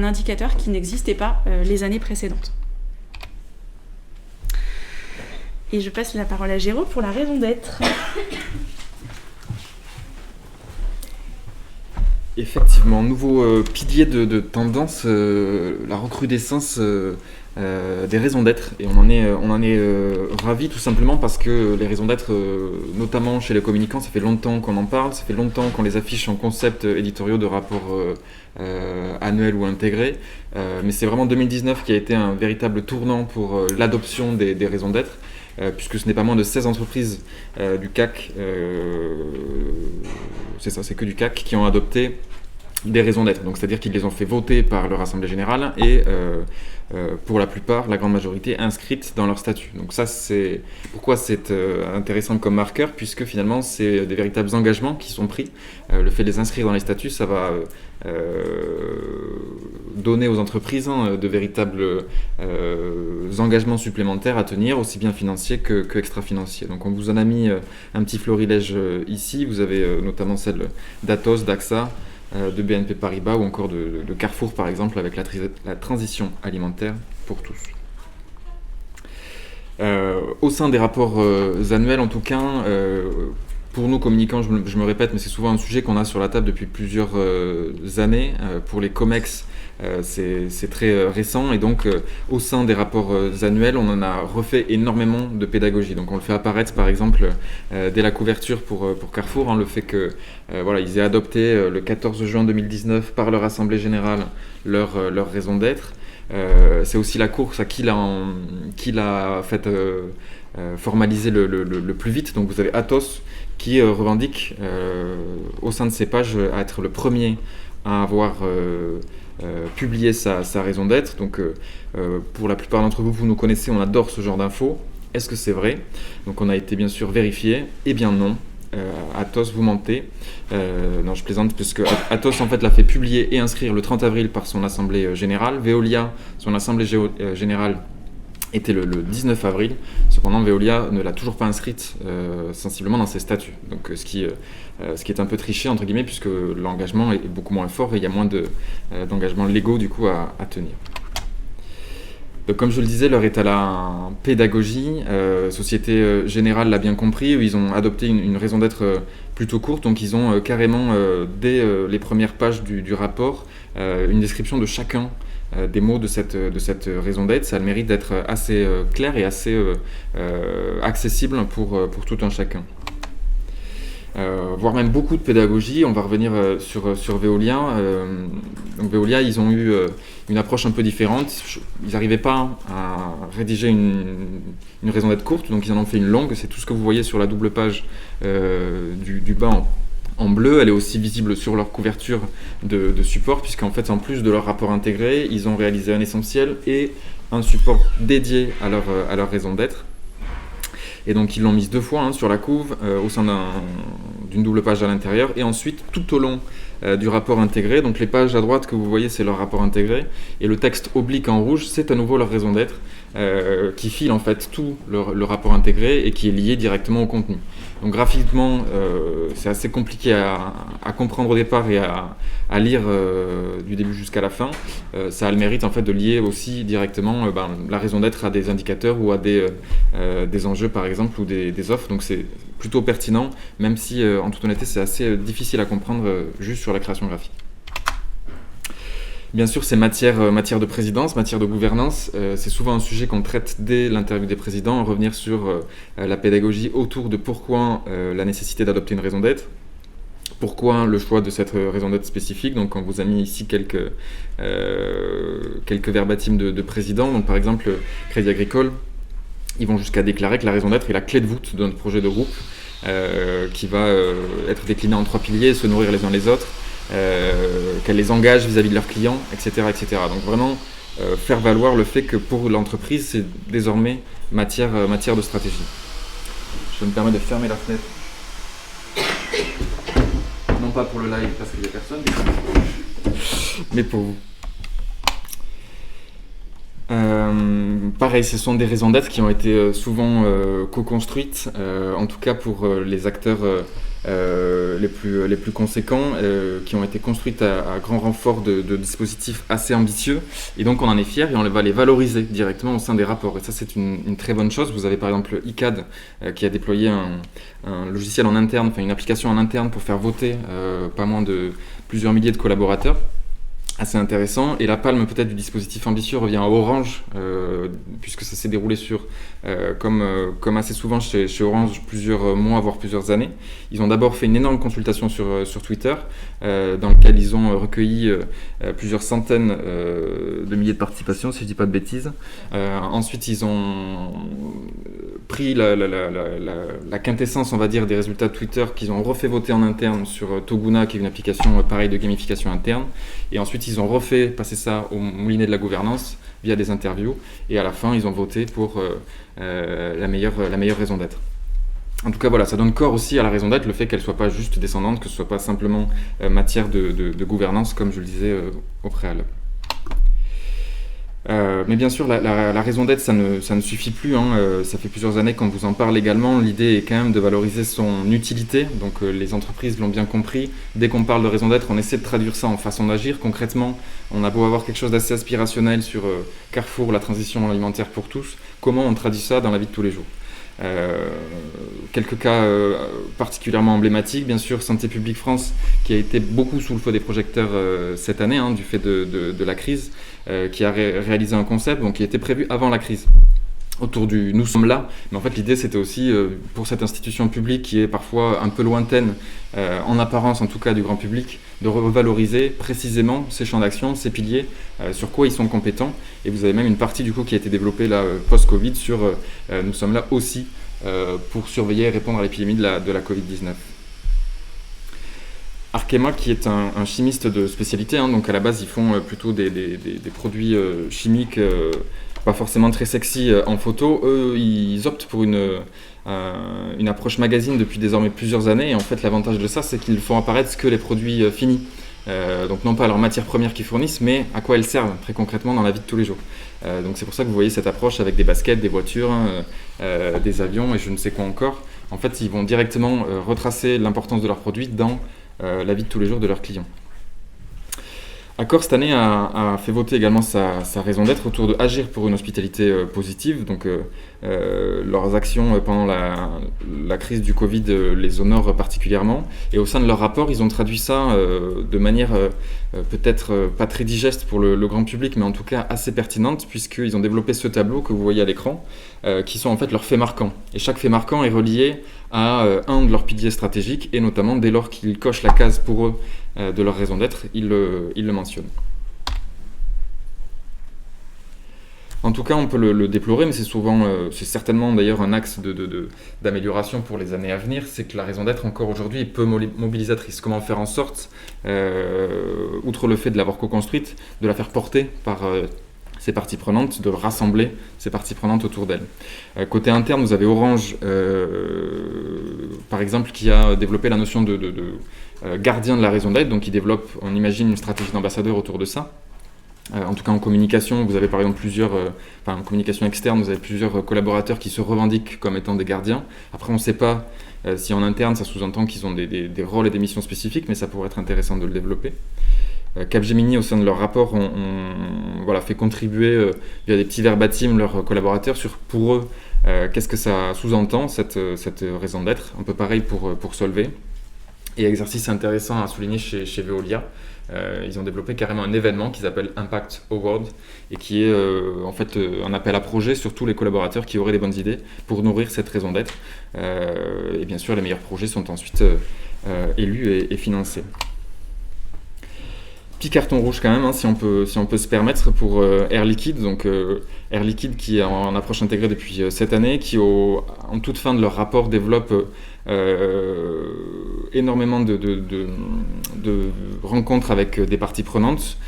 [SPEAKER 2] indicateur qui n'existait pas les années précédentes. Et je passe la parole à Géraud pour la raison d'être.
[SPEAKER 1] Effectivement, nouveau pilier de tendance, la recrudescence des raisons d'être. Et on en est ravis tout simplement parce que les raisons d'être, notamment chez les communicants, ça fait longtemps qu'on en parle, ça fait longtemps qu'on les affiche en concepts éditoriaux de rapports annuels ou intégrés. Mais c'est vraiment 2019 qui a été un véritable tournant pour l'adoption des raisons d'être. Puisque ce n'est pas moins de 16 entreprises du CAC, c'est que du CAC, qui ont adopté des raisons d'être. Donc c'est-à-dire qu'ils les ont fait voter par leur Assemblée Générale et pour la plupart, la grande majorité, inscrites dans leur statut. Donc ça, c'est pourquoi c'est intéressant comme marqueur, puisque finalement, c'est des véritables engagements qui sont pris. Le fait de les inscrire dans les statuts, ça va donner aux entreprises de véritables engagements supplémentaires à tenir, aussi bien financiers que extra-financiers. Donc on vous en a mis un petit florilège ici. Vous avez notamment celle d'Atos, d'AXA, de BNP Paribas ou encore de Carrefour par exemple avec la transition alimentaire pour tous. Au sein des rapports annuels en tout cas, pour nous communicants, je me répète, mais c'est souvent un sujet qu'on a sur la table depuis plusieurs années. Pour les COMEX, c'est très récent et donc au sein des rapports annuels, on en a refait énormément de pédagogie. Donc on le fait apparaître par exemple dès la couverture pour Carrefour, le fait que ils aient adopté le 14 juin 2019 par leur Assemblée Générale leur raison d'être. C'est aussi la course à qui l'a fait formaliser le plus vite. Donc vous avez Atos qui revendique au sein de ses pages à être le premier à avoir publié sa raison d'être. Donc pour la plupart d'entre vous, vous nous connaissez, on adore ce genre d'infos. Est-ce que c'est vrai? Donc on a été bien sûr vérifié. Eh bien non. Atos, vous mentez. Non, je plaisante, puisque Atos en fait l'a fait publier et inscrire le 30 avril par son assemblée générale. Veolia, son assemblée générale était le 19 avril. Cependant, Veolia ne l'a toujours pas inscrite sensiblement dans ses statuts. Donc, ce qui est un peu triché, entre guillemets, puisque l'engagement est beaucoup moins fort et il y a moins d'engagements légaux du coup à tenir. Donc, comme je le disais, l'heure est à la pédagogie. Société Générale l'a bien compris, ils ont adopté une raison d'être plutôt courte, donc ils ont carrément, dès les premières pages du rapport, une description de chacun des mots de cette raison d'être. Ça a le mérite d'être assez clair et assez accessible pour tout un chacun. Voire même beaucoup de pédagogie. On va revenir sur Veolia. Donc Veolia, ils ont eu une approche un peu différente. Ils n'arrivaient pas à rédiger une raison d'être courte, donc ils en ont fait une longue. C'est tout ce que vous voyez sur la double page du bas en bleu. Elle est aussi visible sur leur couverture de support, puisqu'en fait, en plus de leur rapport intégré, ils ont réalisé un essentiel et un support dédié à leur raison d'être. Et donc ils l'ont mise 2 fois sur la couve, au sein d'une double page à l'intérieur, et ensuite tout au long du rapport intégré. Donc les pages à droite que vous voyez, c'est leur rapport intégré, et le texte oblique en rouge, c'est à nouveau leur raison d'être, qui file en fait tout le rapport intégré et qui est lié directement au contenu. Donc graphiquement, c'est assez compliqué à comprendre au départ et à lire du début jusqu'à la fin. Ça a le mérite en fait de lier aussi directement la raison d'être à des indicateurs ou à des enjeux par exemple ou des offres. Donc c'est plutôt pertinent, même si en toute honnêteté c'est assez difficile à comprendre juste sur la création graphique. Bien sûr, c'est matière de présidence, matière de gouvernance. C'est souvent un sujet qu'on traite dès l'interview des présidents, revenir sur la pédagogie autour de pourquoi la nécessité d'adopter une raison d'être, pourquoi le choix de cette raison d'être spécifique. Donc on vous a mis ici quelques verbatims de présidents. Donc par exemple, Crédit Agricole, ils vont jusqu'à déclarer que la raison d'être est la clé de voûte de notre projet de groupe, qui va être décliné en 3 piliers, se nourrir les uns les autres, qu'elle les engage vis-à-vis de leurs clients, etc. etc. Donc vraiment faire valoir le fait que pour l'entreprise, c'est désormais matière de stratégie. Je me permets de fermer la fenêtre. Non pas pour le live parce qu'il n'y a personne, mais pour vous. Pareil, ce sont des raisons d'être qui ont été souvent co-construites, en tout cas pour les acteurs les plus conséquents, qui ont été construites à grand renfort de dispositifs assez ambitieux, et donc on en est fiers et on va les valoriser directement au sein des rapports, et ça c'est une très bonne chose. Vous avez par exemple ICAD qui a déployé un logiciel en interne, enfin une application en interne pour faire voter pas moins de plusieurs milliers de collaborateurs. assez intéressant. Et la palme peut-être du dispositif ambitieux revient à Orange, puisque ça s'est déroulé sur, comme assez souvent chez Orange, plusieurs mois, voire plusieurs années. Ils ont d'abord fait une énorme consultation sur Twitter, dans laquelle ils ont recueilli plusieurs centaines de milliers de participations, si je ne dis pas de bêtises. Ensuite, ils ont pris la quintessence, on va dire, des résultats de Twitter qu'ils ont refait voter en interne sur Toguna, qui est une application pareille de gamification interne. Et ensuite, ils ont refait passer ça au moulinet de la gouvernance via des interviews. Et à la fin, ils ont voté pour la meilleure raison d'être. En tout cas, voilà, ça donne corps aussi à la raison d'être, le fait qu'elle ne soit pas juste descendante, que ce ne soit pas simplement matière de gouvernance, comme je le disais au préalable. Mais bien sûr, la raison d'être, ça ne suffit plus. Ça fait plusieurs années qu'on vous en parle également. L'idée est quand même de valoriser son utilité. Donc les entreprises l'ont bien compris. Dès qu'on parle de raison d'être, on essaie de traduire ça en façon d'agir. Concrètement, on a beau avoir quelque chose d'assez aspirationnel sur Carrefour, la transition alimentaire pour tous. Comment on traduit ça dans la vie de tous les jours ? Quelques cas particulièrement emblématiques, bien sûr, Santé publique France, qui a été beaucoup sous le feu des projecteurs cette année, du fait de la crise, qui a réalisé un concept qui était prévu avant la crise, autour du « nous sommes là », mais en fait l'idée c'était aussi pour cette institution publique qui est parfois un peu lointaine, en apparence en tout cas du grand public, de revaloriser précisément ces champs d'action, ces piliers, sur quoi ils sont compétents. Et vous avez même une partie du coup qui a été développée là, post-Covid sur nous sommes là aussi pour surveiller et répondre à l'épidémie de la Covid-19. Arkema, qui est un chimiste de spécialité, donc à la base ils font plutôt des produits chimiques pas forcément très sexy en photo. Eux, ils optent pour une approche magazine depuis désormais plusieurs années. Et en fait, l'avantage de ça, c'est qu'ils font apparaître que les produits finis. Donc non pas leurs matières premières qu'ils fournissent, mais à quoi elles servent très concrètement dans la vie de tous les jours. Donc c'est pour ça que vous voyez cette approche avec des baskets, des voitures, des avions et je ne sais quoi encore. En fait, ils vont directement retracer l'importance de leurs produits dans la vie de tous les jours de leurs clients. Accor, cette année, a fait voter également sa raison d'être autour de agir pour une hospitalité positive. Donc, leurs actions pendant la crise du Covid les honorent particulièrement. Et au sein de leur rapport, ils ont traduit ça de manière peut-être pas très digeste pour le grand public, mais en tout cas assez pertinente, puisqu'ils ont développé ce tableau que vous voyez à l'écran, qui sont en fait leurs faits marquants. Et chaque fait marquant est relié à un de leurs piliers stratégiques, et notamment dès lors qu'ils cochent la case pour eux de leur raison d'être, ils le mentionnent. En tout cas, on peut le déplorer, mais c'est certainement d'ailleurs un axe d'amélioration pour les années à venir, c'est que la raison d'être encore aujourd'hui est peu mobilisatrice. Comment faire en sorte, outre le fait de l'avoir co-construite, de la faire porter par ces parties prenantes, de rassembler ces parties prenantes autour d'elle. Côté interne, vous avez Orange, par exemple, qui a développé la notion de gardien de la raison d'être, donc qui développe, on imagine, une stratégie d'ambassadeur autour de ça. En tout cas, en communication, vous avez par exemple en communication externe, vous avez plusieurs collaborateurs qui se revendiquent comme étant des gardiens. Après, on ne sait pas si en interne, ça sous-entend qu'ils ont des rôles et des missions spécifiques, mais ça pourrait être intéressant de le développer. Capgemini, au sein de leur rapport, ont fait contribuer via des petits verbatims leurs collaborateurs sur, pour eux, qu'est-ce que ça sous-entend, cette raison d'être. Un peu pareil pour Solvay. Et exercice intéressant à souligner chez Veolia, ils ont développé carrément un événement qu'ils appellent Impact Award et qui est un appel à projet sur tous les collaborateurs qui auraient des bonnes idées pour nourrir cette raison d'être. Et bien sûr, les meilleurs projets sont ensuite élus et financés. Petit carton rouge quand même, si on peut se permettre, pour Air Liquide. Donc Air Liquide qui est en approche intégrée depuis cette année, qui en toute fin de leur rapport développe énormément de rencontres avec des parties prenantes,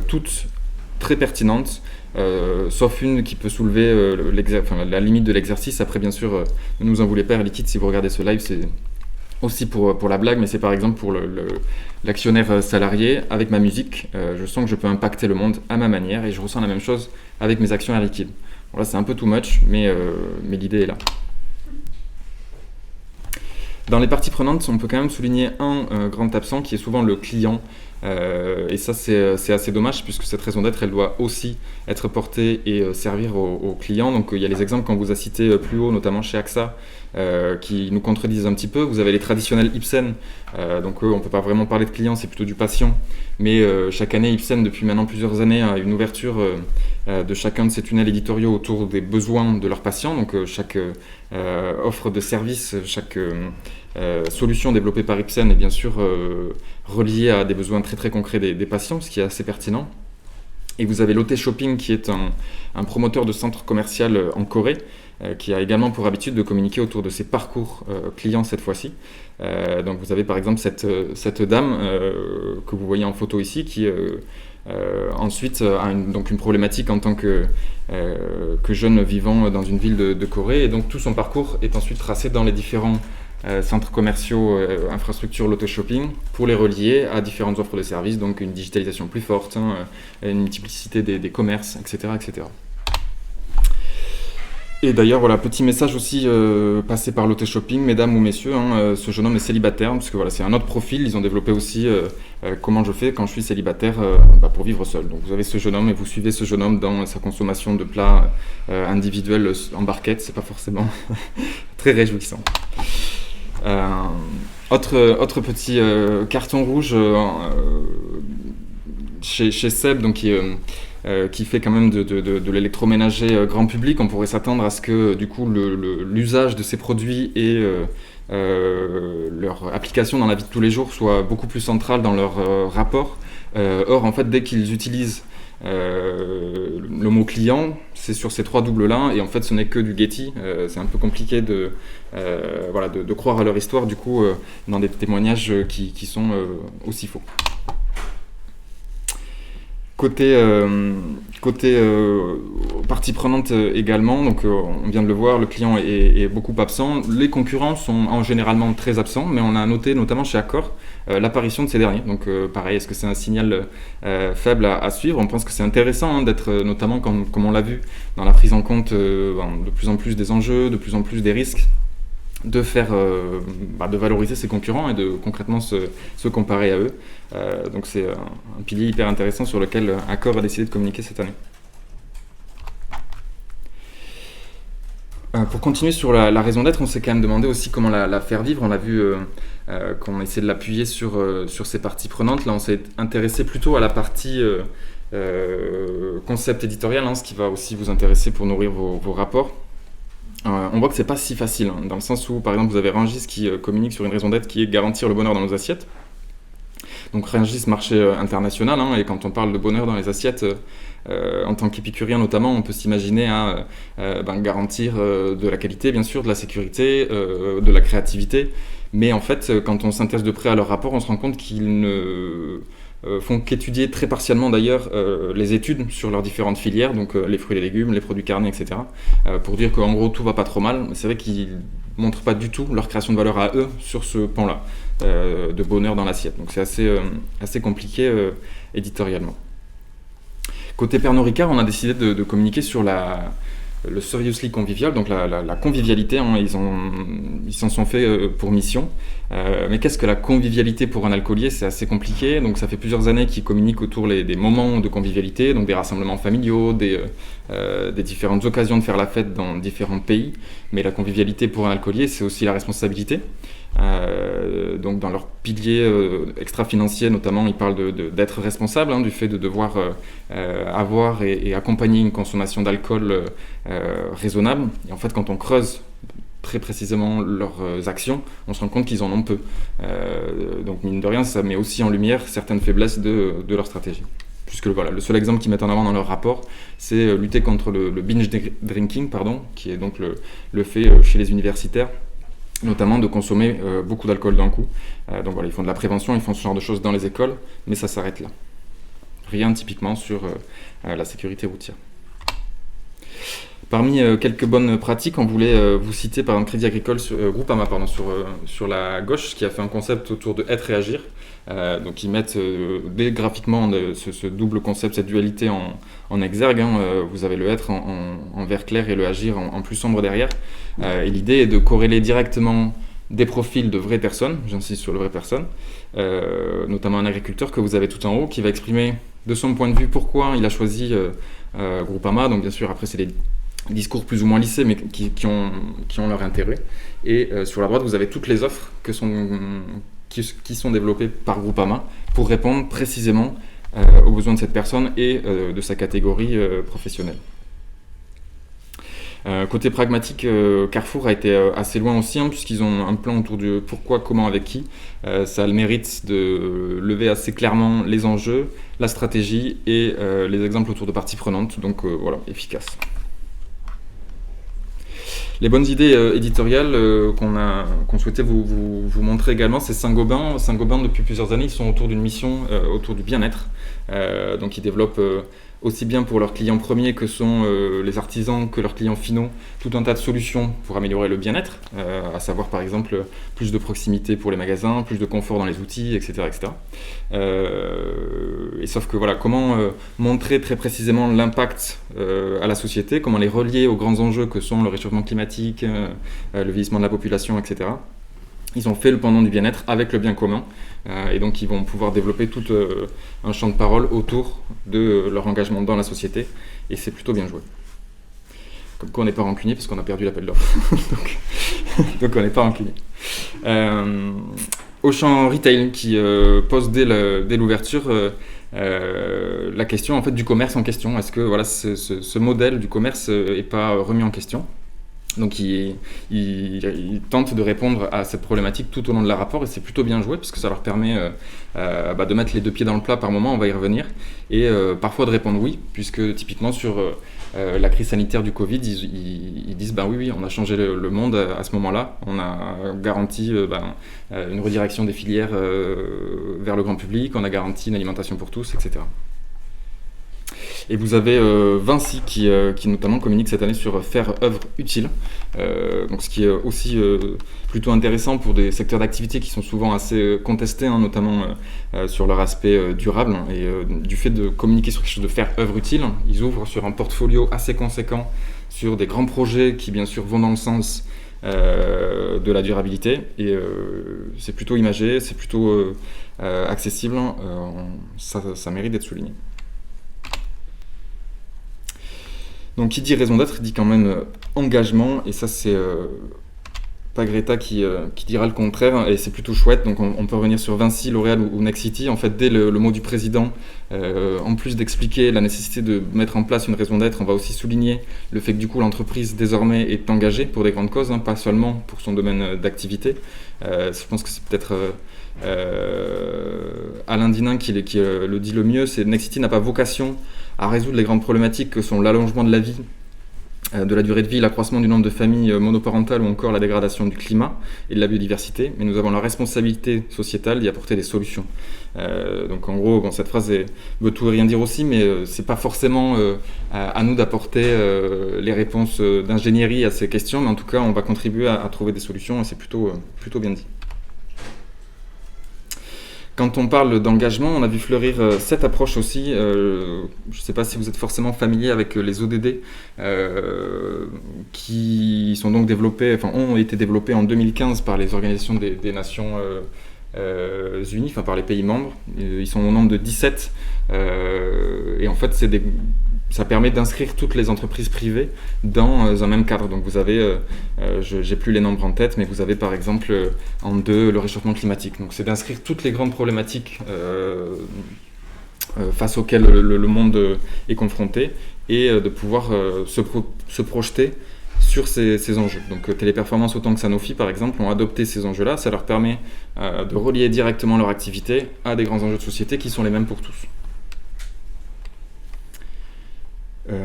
[SPEAKER 1] toutes très pertinentes, sauf une qui peut soulever la limite de l'exercice. Après, bien sûr, ne nous en voulez pas, Air Liquide, si vous regardez ce live, c'est aussi pour la blague, mais c'est par exemple pour l'actionnaire salarié. Avec ma musique, je sens que je peux impacter le monde à ma manière et je ressens la même chose avec mes actions Air Liquide. Bon, là, c'est un peu too much, mais l'idée est là. Dans les parties prenantes, on peut quand même souligner un grand absent qui est souvent le client Et ça, c'est assez dommage, puisque cette raison d'être, elle doit aussi être portée et servir aux clients. Donc il y a les exemples qu'on vous a cités plus haut, notamment chez AXA, qui nous contredisent un petit peu. Vous avez les traditionnels Ipsen, donc eux, on ne peut pas vraiment parler de clients, c'est plutôt du patient. Mais chaque année, Ipsen, depuis maintenant plusieurs années, a une ouverture de chacun de ces tunnels éditoriaux autour des besoins de leurs patients. Donc chaque offre de service, chaque solution développée par Ipsen est bien sûr reliée à des besoins très très concrets des patients, ce qui est assez pertinent. Et vous avez Lotte Shopping, qui est un promoteur de centre commercial en Corée, qui a également pour habitude de communiquer autour de ses parcours clients cette fois-ci. Donc vous avez par exemple cette dame que vous voyez en photo ici, qui ensuite a une problématique en tant que jeune vivant dans une ville de Corée. Et donc tout son parcours est ensuite tracé dans les différents centres commerciaux, infrastructures Lotte Shopping, pour les relier à différentes offres de services, donc une digitalisation plus forte, une multiplicité des commerces, etc., etc. Et d'ailleurs, voilà, petit message aussi passé par Lotte Shopping, mesdames ou messieurs, ce jeune homme est célibataire, parce que voilà, c'est un autre profil. Ils ont développé aussi comment je fais quand je suis célibataire pour vivre seul. Donc vous avez ce jeune homme et vous suivez ce jeune homme dans sa consommation de plats individuels en barquette. C'est pas forcément très réjouissant. Autre petit carton rouge chez Seb, donc qui fait quand même de l'électroménager grand public. On pourrait s'attendre à ce que du coup l'usage de ces produits et leur application dans la vie de tous les jours soit beaucoup plus centrale dans leur rapport. Or en fait, dès qu'ils utilisent le mot client, c'est sur ces trois doubles-là, et en fait ce n'est que du Getty. C'est un peu compliqué de croire à leur histoire du coup dans des témoignages qui sont aussi faux. Côté partie prenante également, donc on vient de le voir, le client est beaucoup absent. Les concurrents sont généralement très absents, mais on a noté notamment chez Accor l'apparition de ces derniers. Donc pareil, est-ce que c'est un signal faible à suivre? On pense que c'est intéressant d'être, notamment comme on l'a vu, dans la prise en compte de plus en plus des enjeux, de plus en plus des risques, de faire, de valoriser ses concurrents et de concrètement se comparer à eux. Donc c'est un pilier hyper intéressant sur lequel Accor a décidé de communiquer cette année. Pour continuer sur la raison d'être, on s'est quand même demandé aussi comment la faire vivre. On a vu qu'on essaie de l'appuyer sur ces parties prenantes. Là, on s'est intéressé plutôt à la partie concept éditorial, ce qui va aussi vous intéresser pour nourrir vos rapports. On voit que c'est pas si facile, dans le sens où, par exemple, vous avez Rungis qui communique sur une raison d'être qui est garantir le bonheur dans nos assiettes. Donc Rungis, marché international, et quand on parle de bonheur dans les assiettes, en tant qu'épicurien notamment, on peut s'imaginer à garantir de la qualité, bien sûr, de la sécurité, de la créativité. Mais en fait, quand on s'intéresse de près à leur rapport, on se rend compte qu'ils ne font qu'étudier très partiellement d'ailleurs les études sur leurs différentes filières, donc les fruits et les légumes, les produits carnés, etc. Pour dire qu'en gros tout va pas trop mal. C'est vrai qu'ils montrent pas du tout leur création de valeur à eux sur ce pan-là, de bonheur dans l'assiette. Donc c'est assez compliqué éditorialement. Côté Pernod Ricard, on a décidé de communiquer sur le Seriously Convivial, donc la convivialité, ils s'en sont fait pour mission. Mais qu'est-ce que la convivialité pour un alcoolier? C'est assez compliqué. Donc ça fait plusieurs années qu'ils communiquent autour des moments de convivialité, donc des rassemblements familiaux, des différentes occasions de faire la fête dans différents pays. Mais la convivialité pour un alcoolier, c'est aussi la responsabilité. Donc dans leur pilier extra-financier notamment, ils parlent d'être responsable, du fait de devoir avoir et accompagner une consommation d'alcool raisonnable. Et en fait, quand on creuse très précisément leurs actions, on se rend compte qu'ils en ont peu. Donc mine de rien, ça met aussi en lumière certaines faiblesses de leur stratégie. Puisque le seul exemple qu'ils mettent en avant dans leur rapport, c'est lutter contre le binge drinking, qui est donc le fait chez les universitaires, notamment de consommer beaucoup d'alcool d'un coup. Donc voilà, ils font de la prévention, ils font ce genre de choses dans les écoles, mais ça s'arrête là. Rien typiquement sur la sécurité routière. Parmi quelques bonnes pratiques, on voulait vous citer par exemple Crédit Agricole, Groupama sur la gauche, qui a fait un concept autour de être et agir. Donc ils mettent graphiquement ce double concept, cette dualité en exergue. Vous avez le être en vert clair et le agir en plus sombre derrière. Et l'idée est de corréler directement des profils de vraies personnes, j'insiste sur le vraies personnes, notamment un agriculteur que vous avez tout en haut, qui va exprimer de son point de vue pourquoi il a choisi Groupama. Donc bien sûr, après c'est des discours plus ou moins lissés, mais qui ont leur intérêt. Et sur la droite, vous avez toutes les offres qui sont développées par Groupama pour répondre précisément aux besoins de cette personne et de sa catégorie professionnelle. Côté pragmatique, Carrefour a été assez loin aussi, puisqu'ils ont un plan autour du pourquoi, comment, avec qui. Ça a le mérite de lever assez clairement les enjeux, la stratégie et les exemples autour de parties prenantes, donc voilà, efficace. Les bonnes idées éditoriales qu'on souhaitait vous montrer également, c'est Saint-Gobain. Saint-Gobain, depuis plusieurs années, ils sont autour d'une mission autour du bien-être. Donc ils développent aussi bien pour leurs clients premiers que sont les artisans, que leurs clients finaux, tout un tas de solutions pour améliorer le bien-être, à savoir par exemple plus de proximité pour les magasins, plus de confort dans les outils, etc. etc. Et sauf que voilà, comment montrer très précisément l'impact à la société, comment les relier aux grands enjeux que sont le réchauffement climatique, le vieillissement de la population, etc. Ils ont fait le pendant du bien-être avec le bien commun, et donc ils vont pouvoir développer tout un champ de parole autour de leur engagement dans la société, et c'est plutôt bien joué. Comme quoi on n'est pas rancunier parce qu'on a perdu l'appel d'offres, donc on n'est pas rancunier. Auchan Retail qui pose dès l'ouverture la question en fait du commerce en question. Est-ce que voilà, ce modèle du commerce n'est pas remis en question ? Donc ils tentent de répondre à cette problématique tout au long de leur rapport, et c'est plutôt bien joué parce que ça leur permet de mettre les deux pieds dans le plat par moment, on va y revenir, et parfois de répondre oui, puisque typiquement sur la crise sanitaire du Covid, ils disent oui, on a changé le monde à ce moment-là, on a garanti une redirection des filières vers le grand public, on a garanti une alimentation pour tous, etc. Et vous avez Vinci qui notamment communique cette année sur faire œuvre utile, donc ce qui est aussi plutôt intéressant pour des secteurs d'activité qui sont souvent assez contestés, notamment sur leur aspect durable, et du fait de communiquer sur quelque chose de faire œuvre utile, ils ouvrent sur un portfolio assez conséquent sur des grands projets qui bien sûr vont dans le sens de la durabilité, et c'est plutôt imagé, c'est plutôt accessible, ça mérite d'être souligné. Donc qui dit raison d'être dit quand même engagement, et ça c'est pas Greta qui dira le contraire, et c'est plutôt chouette. Donc on peut revenir sur Vinci, L'Oréal ou Nexity. En fait, dès le mot du président, en plus d'expliquer la nécessité de mettre en place une raison d'être, on va aussi souligner le fait que du coup l'entreprise désormais est engagée pour des grandes causes, pas seulement pour son domaine d'activité. Je pense que c'est peut-être Alain Dinin qui le dit le mieux, c'est Nexity n'a pas vocation à résoudre les grandes problématiques que sont l'allongement de la vie, de la durée de vie, l'accroissement du nombre de familles monoparentales ou encore la dégradation du climat et de la biodiversité, mais nous avons la responsabilité sociétale d'y apporter des solutions. Donc en gros, cette phrase veut tout et rien dire aussi, mais c'est pas forcément à nous d'apporter les réponses d'ingénierie à ces questions, mais en tout cas on va contribuer à trouver des solutions, et c'est plutôt bien dit. Quand on parle d'engagement, on a vu fleurir cette approche aussi. Je ne sais pas si vous êtes forcément familier avec les ODD qui sont donc ont été développés en 2015 par les organisations des Nations Unies, par les pays membres. Ils sont au nombre de 17. Et en fait, ça permet d'inscrire toutes les entreprises privées dans un même cadre. Donc vous avez, j'ai plus les nombres en tête, mais vous avez par exemple en 2 le réchauffement climatique. Donc c'est d'inscrire toutes les grandes problématiques face auxquelles le monde est confronté, et de pouvoir se projeter sur ces enjeux. Donc Téléperformance autant que Sanofi par exemple ont adopté ces enjeux-là. Ça leur permet de relier directement leur activité à des grands enjeux de société qui sont les mêmes pour tous.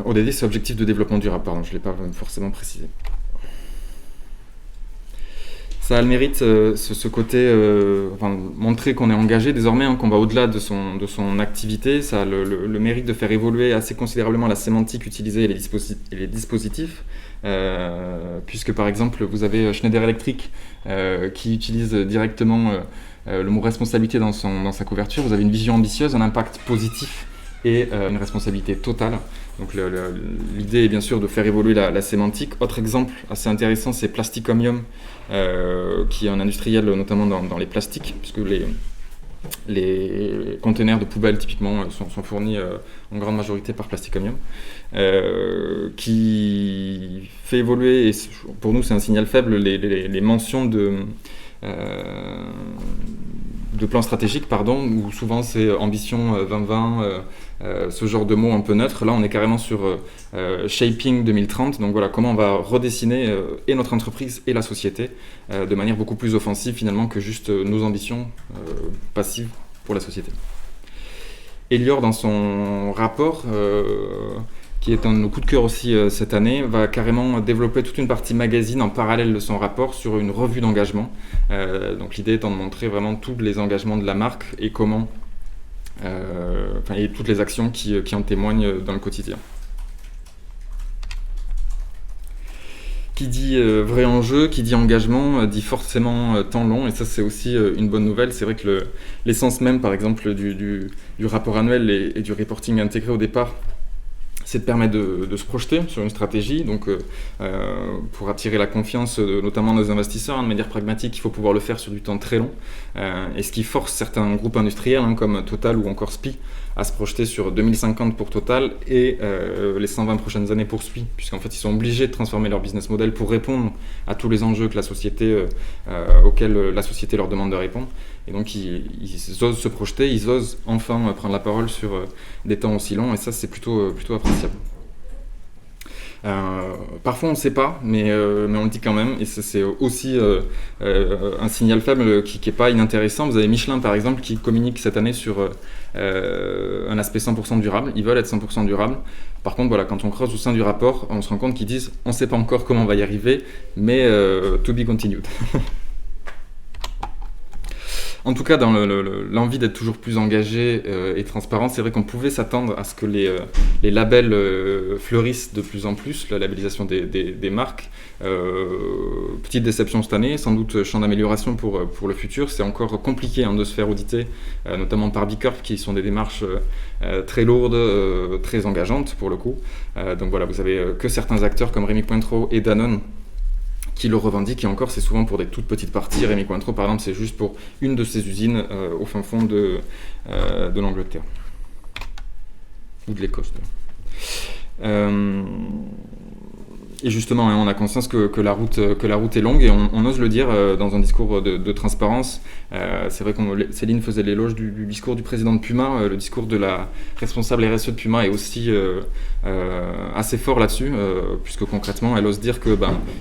[SPEAKER 1] ODD, c'est Objectif de développement durable, pardon, je ne l'ai pas forcément précisé. Ça a le mérite, ce côté, montrer qu'on est engagé désormais, qu'on va au-delà de son activité. Ça a le mérite de faire évoluer assez considérablement la sémantique utilisée et les dispositifs, puisque par exemple vous avez Schneider Electric qui utilise directement le mot responsabilité dans sa couverture. Vous avez une vision ambitieuse, un impact positif et une responsabilité totale. Donc l'idée est bien sûr de faire évoluer la sémantique. Autre exemple assez intéressant, c'est Plasticomium, qui est un industriel notamment dans les plastiques, puisque les containers de poubelles typiquement sont fournis en grande majorité par Plasticomium, qui fait évoluer, et pour nous c'est un signal faible, les mentions de plan stratégique, où souvent c'est ambition 2020, ce genre de mots un peu neutres. Là on est carrément sur Shaping 2030, donc voilà comment on va redessiner et notre entreprise et la société de manière beaucoup plus offensive finalement que juste nos ambitions passives pour la société. Elior, dans son rapport, qui est un de nos coups de cœur aussi cette année, va carrément développer toute une partie magazine en parallèle de son rapport sur une revue d'engagement. Donc l'idée étant de montrer vraiment tous les engagements de la marque et comment, et toutes les actions qui en témoignent dans le quotidien. Qui dit vrai enjeu, qui dit engagement, dit forcément temps long, et ça c'est aussi une bonne nouvelle. C'est vrai que l'essence même par exemple du rapport annuel et du reporting intégré au départ, c'est de permettre de se projeter sur une stratégie, donc pour attirer la confiance notamment de nos investisseurs, de manière pragmatique, il faut pouvoir le faire sur du temps très long, et ce qui force certains groupes industriels comme Total ou encore SPI à se projeter sur 2050 pour Total et les 120 prochaines années pour SPI, puisqu'en fait ils sont obligés de transformer leur business model pour répondre à tous les enjeux que la société, auxquels la société leur demande de répondre. Et donc ils osent se projeter, ils osent enfin prendre la parole sur des temps aussi longs, et ça c'est plutôt appréciable. Parfois on ne sait pas, mais on le dit quand même, et c'est aussi un signal faible qui n'est pas inintéressant. Vous avez Michelin par exemple qui communique cette année sur un aspect 100% durable, ils veulent être 100% durable. Par contre, voilà, quand on creuse au sein du rapport, on se rend compte qu'ils disent on ne sait pas encore comment on va y arriver, mais to be continued. En tout cas, dans l'envie d'être toujours plus engagé et transparent, c'est vrai qu'on pouvait s'attendre à ce que les labels fleurissent de plus en plus, la labellisation des marques. Petite déception cette année, sans doute champ d'amélioration pour le futur. C'est encore compliqué de se faire auditer, notamment par Bicorp, qui sont des démarches très lourdes, très engageantes pour le coup. Donc voilà, vous avez que certains acteurs comme Rémy Cointreau et Danone qui le revendiquent, et encore c'est souvent pour des toutes petites parties. Rémy Cointreau par exemple, c'est juste pour une de ses usines au fin fond de l'Angleterre ou de l'Écosse. Et justement, on a conscience que la route est longue, et on ose le dire dans un discours de transparence. C'est vrai que Céline faisait l'éloge du discours du président de Puma. Le discours de la responsable RSE de Puma est aussi assez fort là-dessus, puisque concrètement, elle ose dire qu'il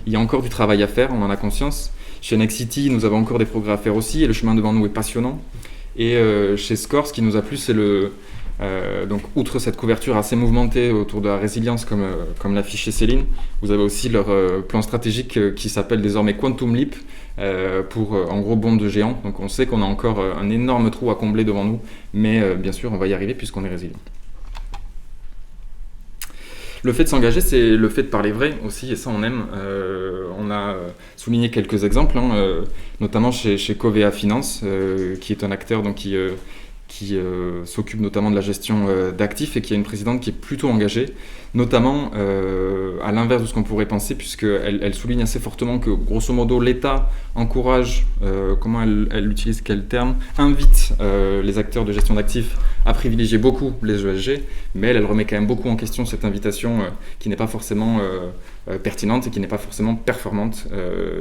[SPEAKER 1] y a encore du travail à faire, on en a conscience. Chez Nexity, nous avons encore des progrès à faire aussi, et le chemin devant nous est passionnant. Et chez Score, ce qui nous a plu, c'est donc, outre cette couverture assez mouvementée autour de la résilience, comme l'affichait Céline, vous avez aussi leur plan stratégique qui s'appelle désormais Quantum Leap, pour en gros bond de géant. Donc on sait qu'on a encore un énorme trou à combler devant nous, mais bien sûr on va y arriver puisqu'on est résilient. Le fait de s'engager, c'est le fait de parler vrai aussi, et ça on aime. On a souligné quelques exemples, notamment chez Covea Finance, qui est un acteur donc, qui s'occupe notamment de la gestion d'actifs, et qui a une présidente qui est plutôt engagée, notamment à l'inverse de ce qu'on pourrait penser, puisqu'elle souligne assez fortement que grosso modo l'État encourage, comment elle utilise quel terme, invite les acteurs de gestion d'actifs à privilégier beaucoup les ESG, mais elle remet quand même beaucoup en question cette invitation qui n'est pas forcément pertinente et qui n'est pas forcément performante,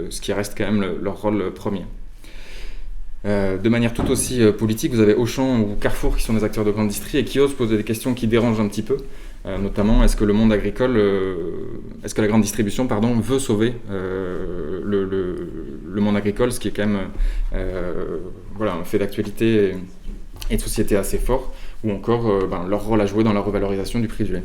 [SPEAKER 1] ce qui reste quand même leur rôle premier. De manière tout aussi politique, vous avez Auchan ou Carrefour qui sont des acteurs de grande distrie et qui osent poser des questions qui dérangent un petit peu, notamment est-ce que le monde agricole, est-ce que la grande distribution veut sauver le monde agricole, ce qui est quand même un fait d'actualité et de société assez fort, ou encore leur rôle à jouer dans la revalorisation du prix du lait.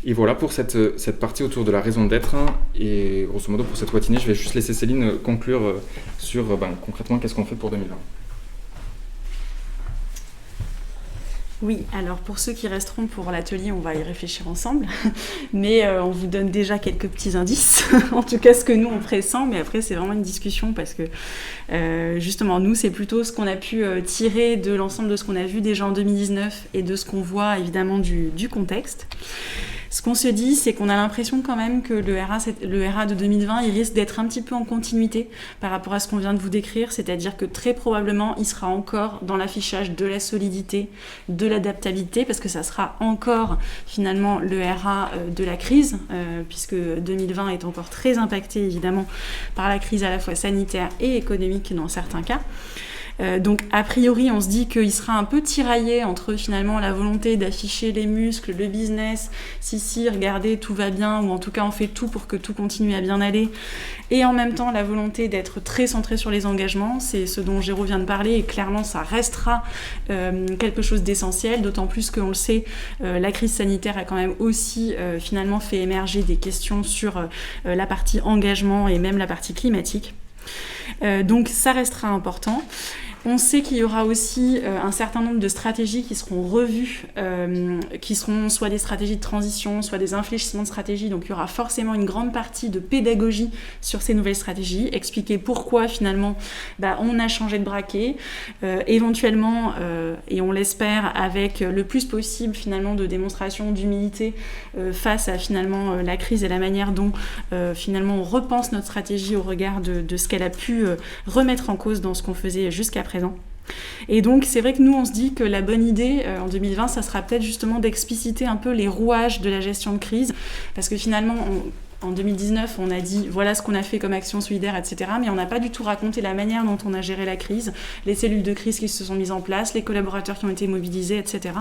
[SPEAKER 1] Et voilà pour cette partie autour de la raison d'être. Et grosso modo, pour cette matinée, je vais juste laisser Céline conclure sur concrètement qu'est-ce qu'on fait pour 2020.
[SPEAKER 2] Oui, alors pour ceux qui resteront pour l'atelier, on va y réfléchir ensemble, mais on vous donne déjà quelques petits indices, en tout cas ce que nous on pressent, mais après c'est vraiment une discussion parce que justement nous c'est plutôt ce qu'on a pu tirer de l'ensemble de ce qu'on a vu déjà en 2019 et de ce qu'on voit évidemment du contexte. Ce qu'on se dit, c'est qu'on a l'impression quand même que le RA de 2020, il risque d'être un petit peu en continuité par rapport à ce qu'on vient de vous décrire, c'est-à-dire que très probablement, il sera encore dans l'affichage de la solidité, de l'adaptabilité, parce que ça sera encore finalement le RA de la crise, puisque 2020 est encore très impacté évidemment par la crise à la fois sanitaire et économique dans certains cas. Donc a priori on se dit qu'il sera un peu tiraillé entre finalement la volonté d'afficher les muscles, le business, si regardez tout va bien, ou en tout cas on fait tout pour que tout continue à bien aller, et en même temps la volonté d'être très centré sur les engagements, c'est ce dont Géraud vient de parler, et clairement ça restera quelque chose d'essentiel, d'autant plus qu'on le sait, la crise sanitaire a quand même aussi finalement fait émerger des questions sur la partie engagement et même la partie climatique. Donc ça restera important. On sait qu'il y aura aussi un certain nombre de stratégies qui seront revues, qui seront soit des stratégies de transition, soit des infléchissements de stratégie. Donc il y aura forcément une grande partie de pédagogie sur ces nouvelles stratégies, expliquer pourquoi finalement on a changé de braquet, éventuellement, et on l'espère, avec le plus possible finalement de démonstration d'humilité face à finalement la crise et la manière dont finalement on repense notre stratégie au regard de ce qu'elle a pu remettre en cause dans ce qu'on faisait jusqu'à présent. Et donc c'est vrai que nous on se dit que la bonne idée en 2020 ça sera peut-être justement d'expliciter un peu les rouages de la gestion de crise, parce que finalement en 2019 on a dit voilà ce qu'on a fait comme action solidaire, etc., mais on n'a pas du tout raconté la manière dont on a géré la crise, les cellules de crise qui se sont mises en place, les collaborateurs qui ont été mobilisés, etc.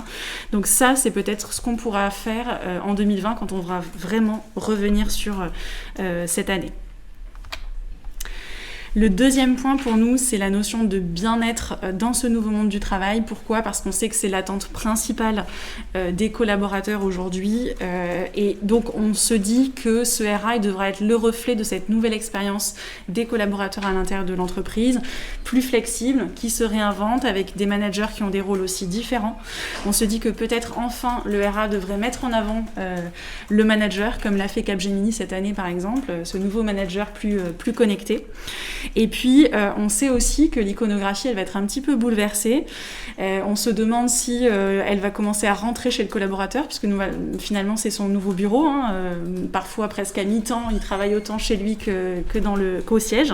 [SPEAKER 2] Donc ça c'est peut-être ce qu'on pourra faire en 2020 quand on va vraiment revenir sur cette année. Le deuxième point pour nous, c'est la notion de bien-être dans ce nouveau monde du travail. Pourquoi ? Parce qu'on sait que c'est l'attente principale des collaborateurs aujourd'hui. Et donc, on se dit que ce RA devra être le reflet de cette nouvelle expérience des collaborateurs à l'intérieur de l'entreprise, plus flexible, qui se réinvente avec des managers qui ont des rôles aussi différents. On se dit que peut-être enfin, le RA devrait mettre en avant le manager, comme l'a fait Capgemini cette année par exemple, ce nouveau manager plus connecté. Et puis, on sait aussi que l'iconographie, elle va être un petit peu bouleversée. On se demande si elle va commencer à rentrer chez le collaborateur, puisque finalement, c'est son nouveau bureau. Parfois, presque à mi-temps, il travaille autant chez lui qu'au siège.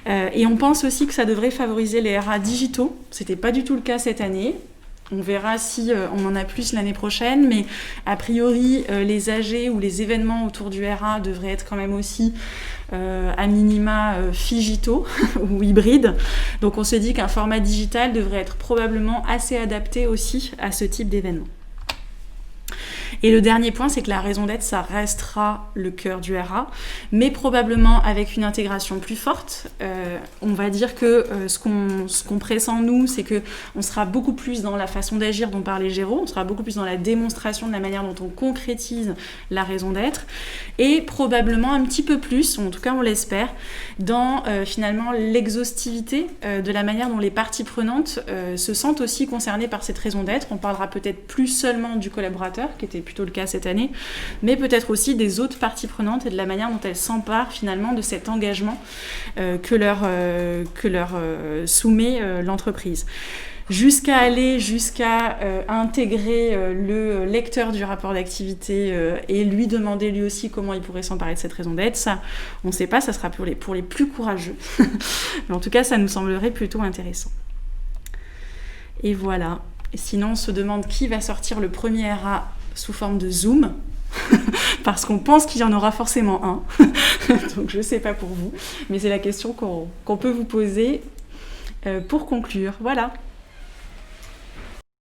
[SPEAKER 2] Et on pense aussi que ça devrait favoriser les RA digitaux. C'était pas du tout le cas cette année. On verra si on en a plus l'année prochaine, mais a priori, les AG ou les événements autour du RA devraient être quand même aussi à minima figitaux ou hybrides. Donc on se dit qu'un format digital devrait être probablement assez adapté aussi à ce type d'événement. Et le dernier point, c'est que la raison d'être, ça restera le cœur du RA, mais probablement avec une intégration plus forte. On va dire que ce qu'on pressent nous, c'est qu'on sera beaucoup plus dans la façon d'agir dont parlait Géraud, on sera beaucoup plus dans la démonstration de la manière dont on concrétise la raison d'être, et probablement un petit peu plus, ou en tout cas on l'espère, dans finalement l'exhaustivité de la manière dont les parties prenantes se sentent aussi concernées par cette raison d'être. On parlera peut-être plus seulement du collaborateur, qui était plutôt le cas cette année, mais peut-être aussi des autres parties prenantes et de la manière dont elles s'emparent finalement de cet engagement que leur soumet l'entreprise. Jusqu'à intégrer le lecteur du rapport d'activité et lui demander lui aussi comment il pourrait s'emparer de cette raison d'être. Ça, on ne sait pas, ça sera pour les plus courageux. Mais en tout cas, ça nous semblerait plutôt intéressant. Et voilà. Et sinon, on se demande qui va sortir le premier RA sous forme de Zoom, parce qu'on pense qu'il y en aura forcément un. Donc je ne sais pas pour vous, mais c'est la question qu'on peut vous poser pour conclure. Voilà.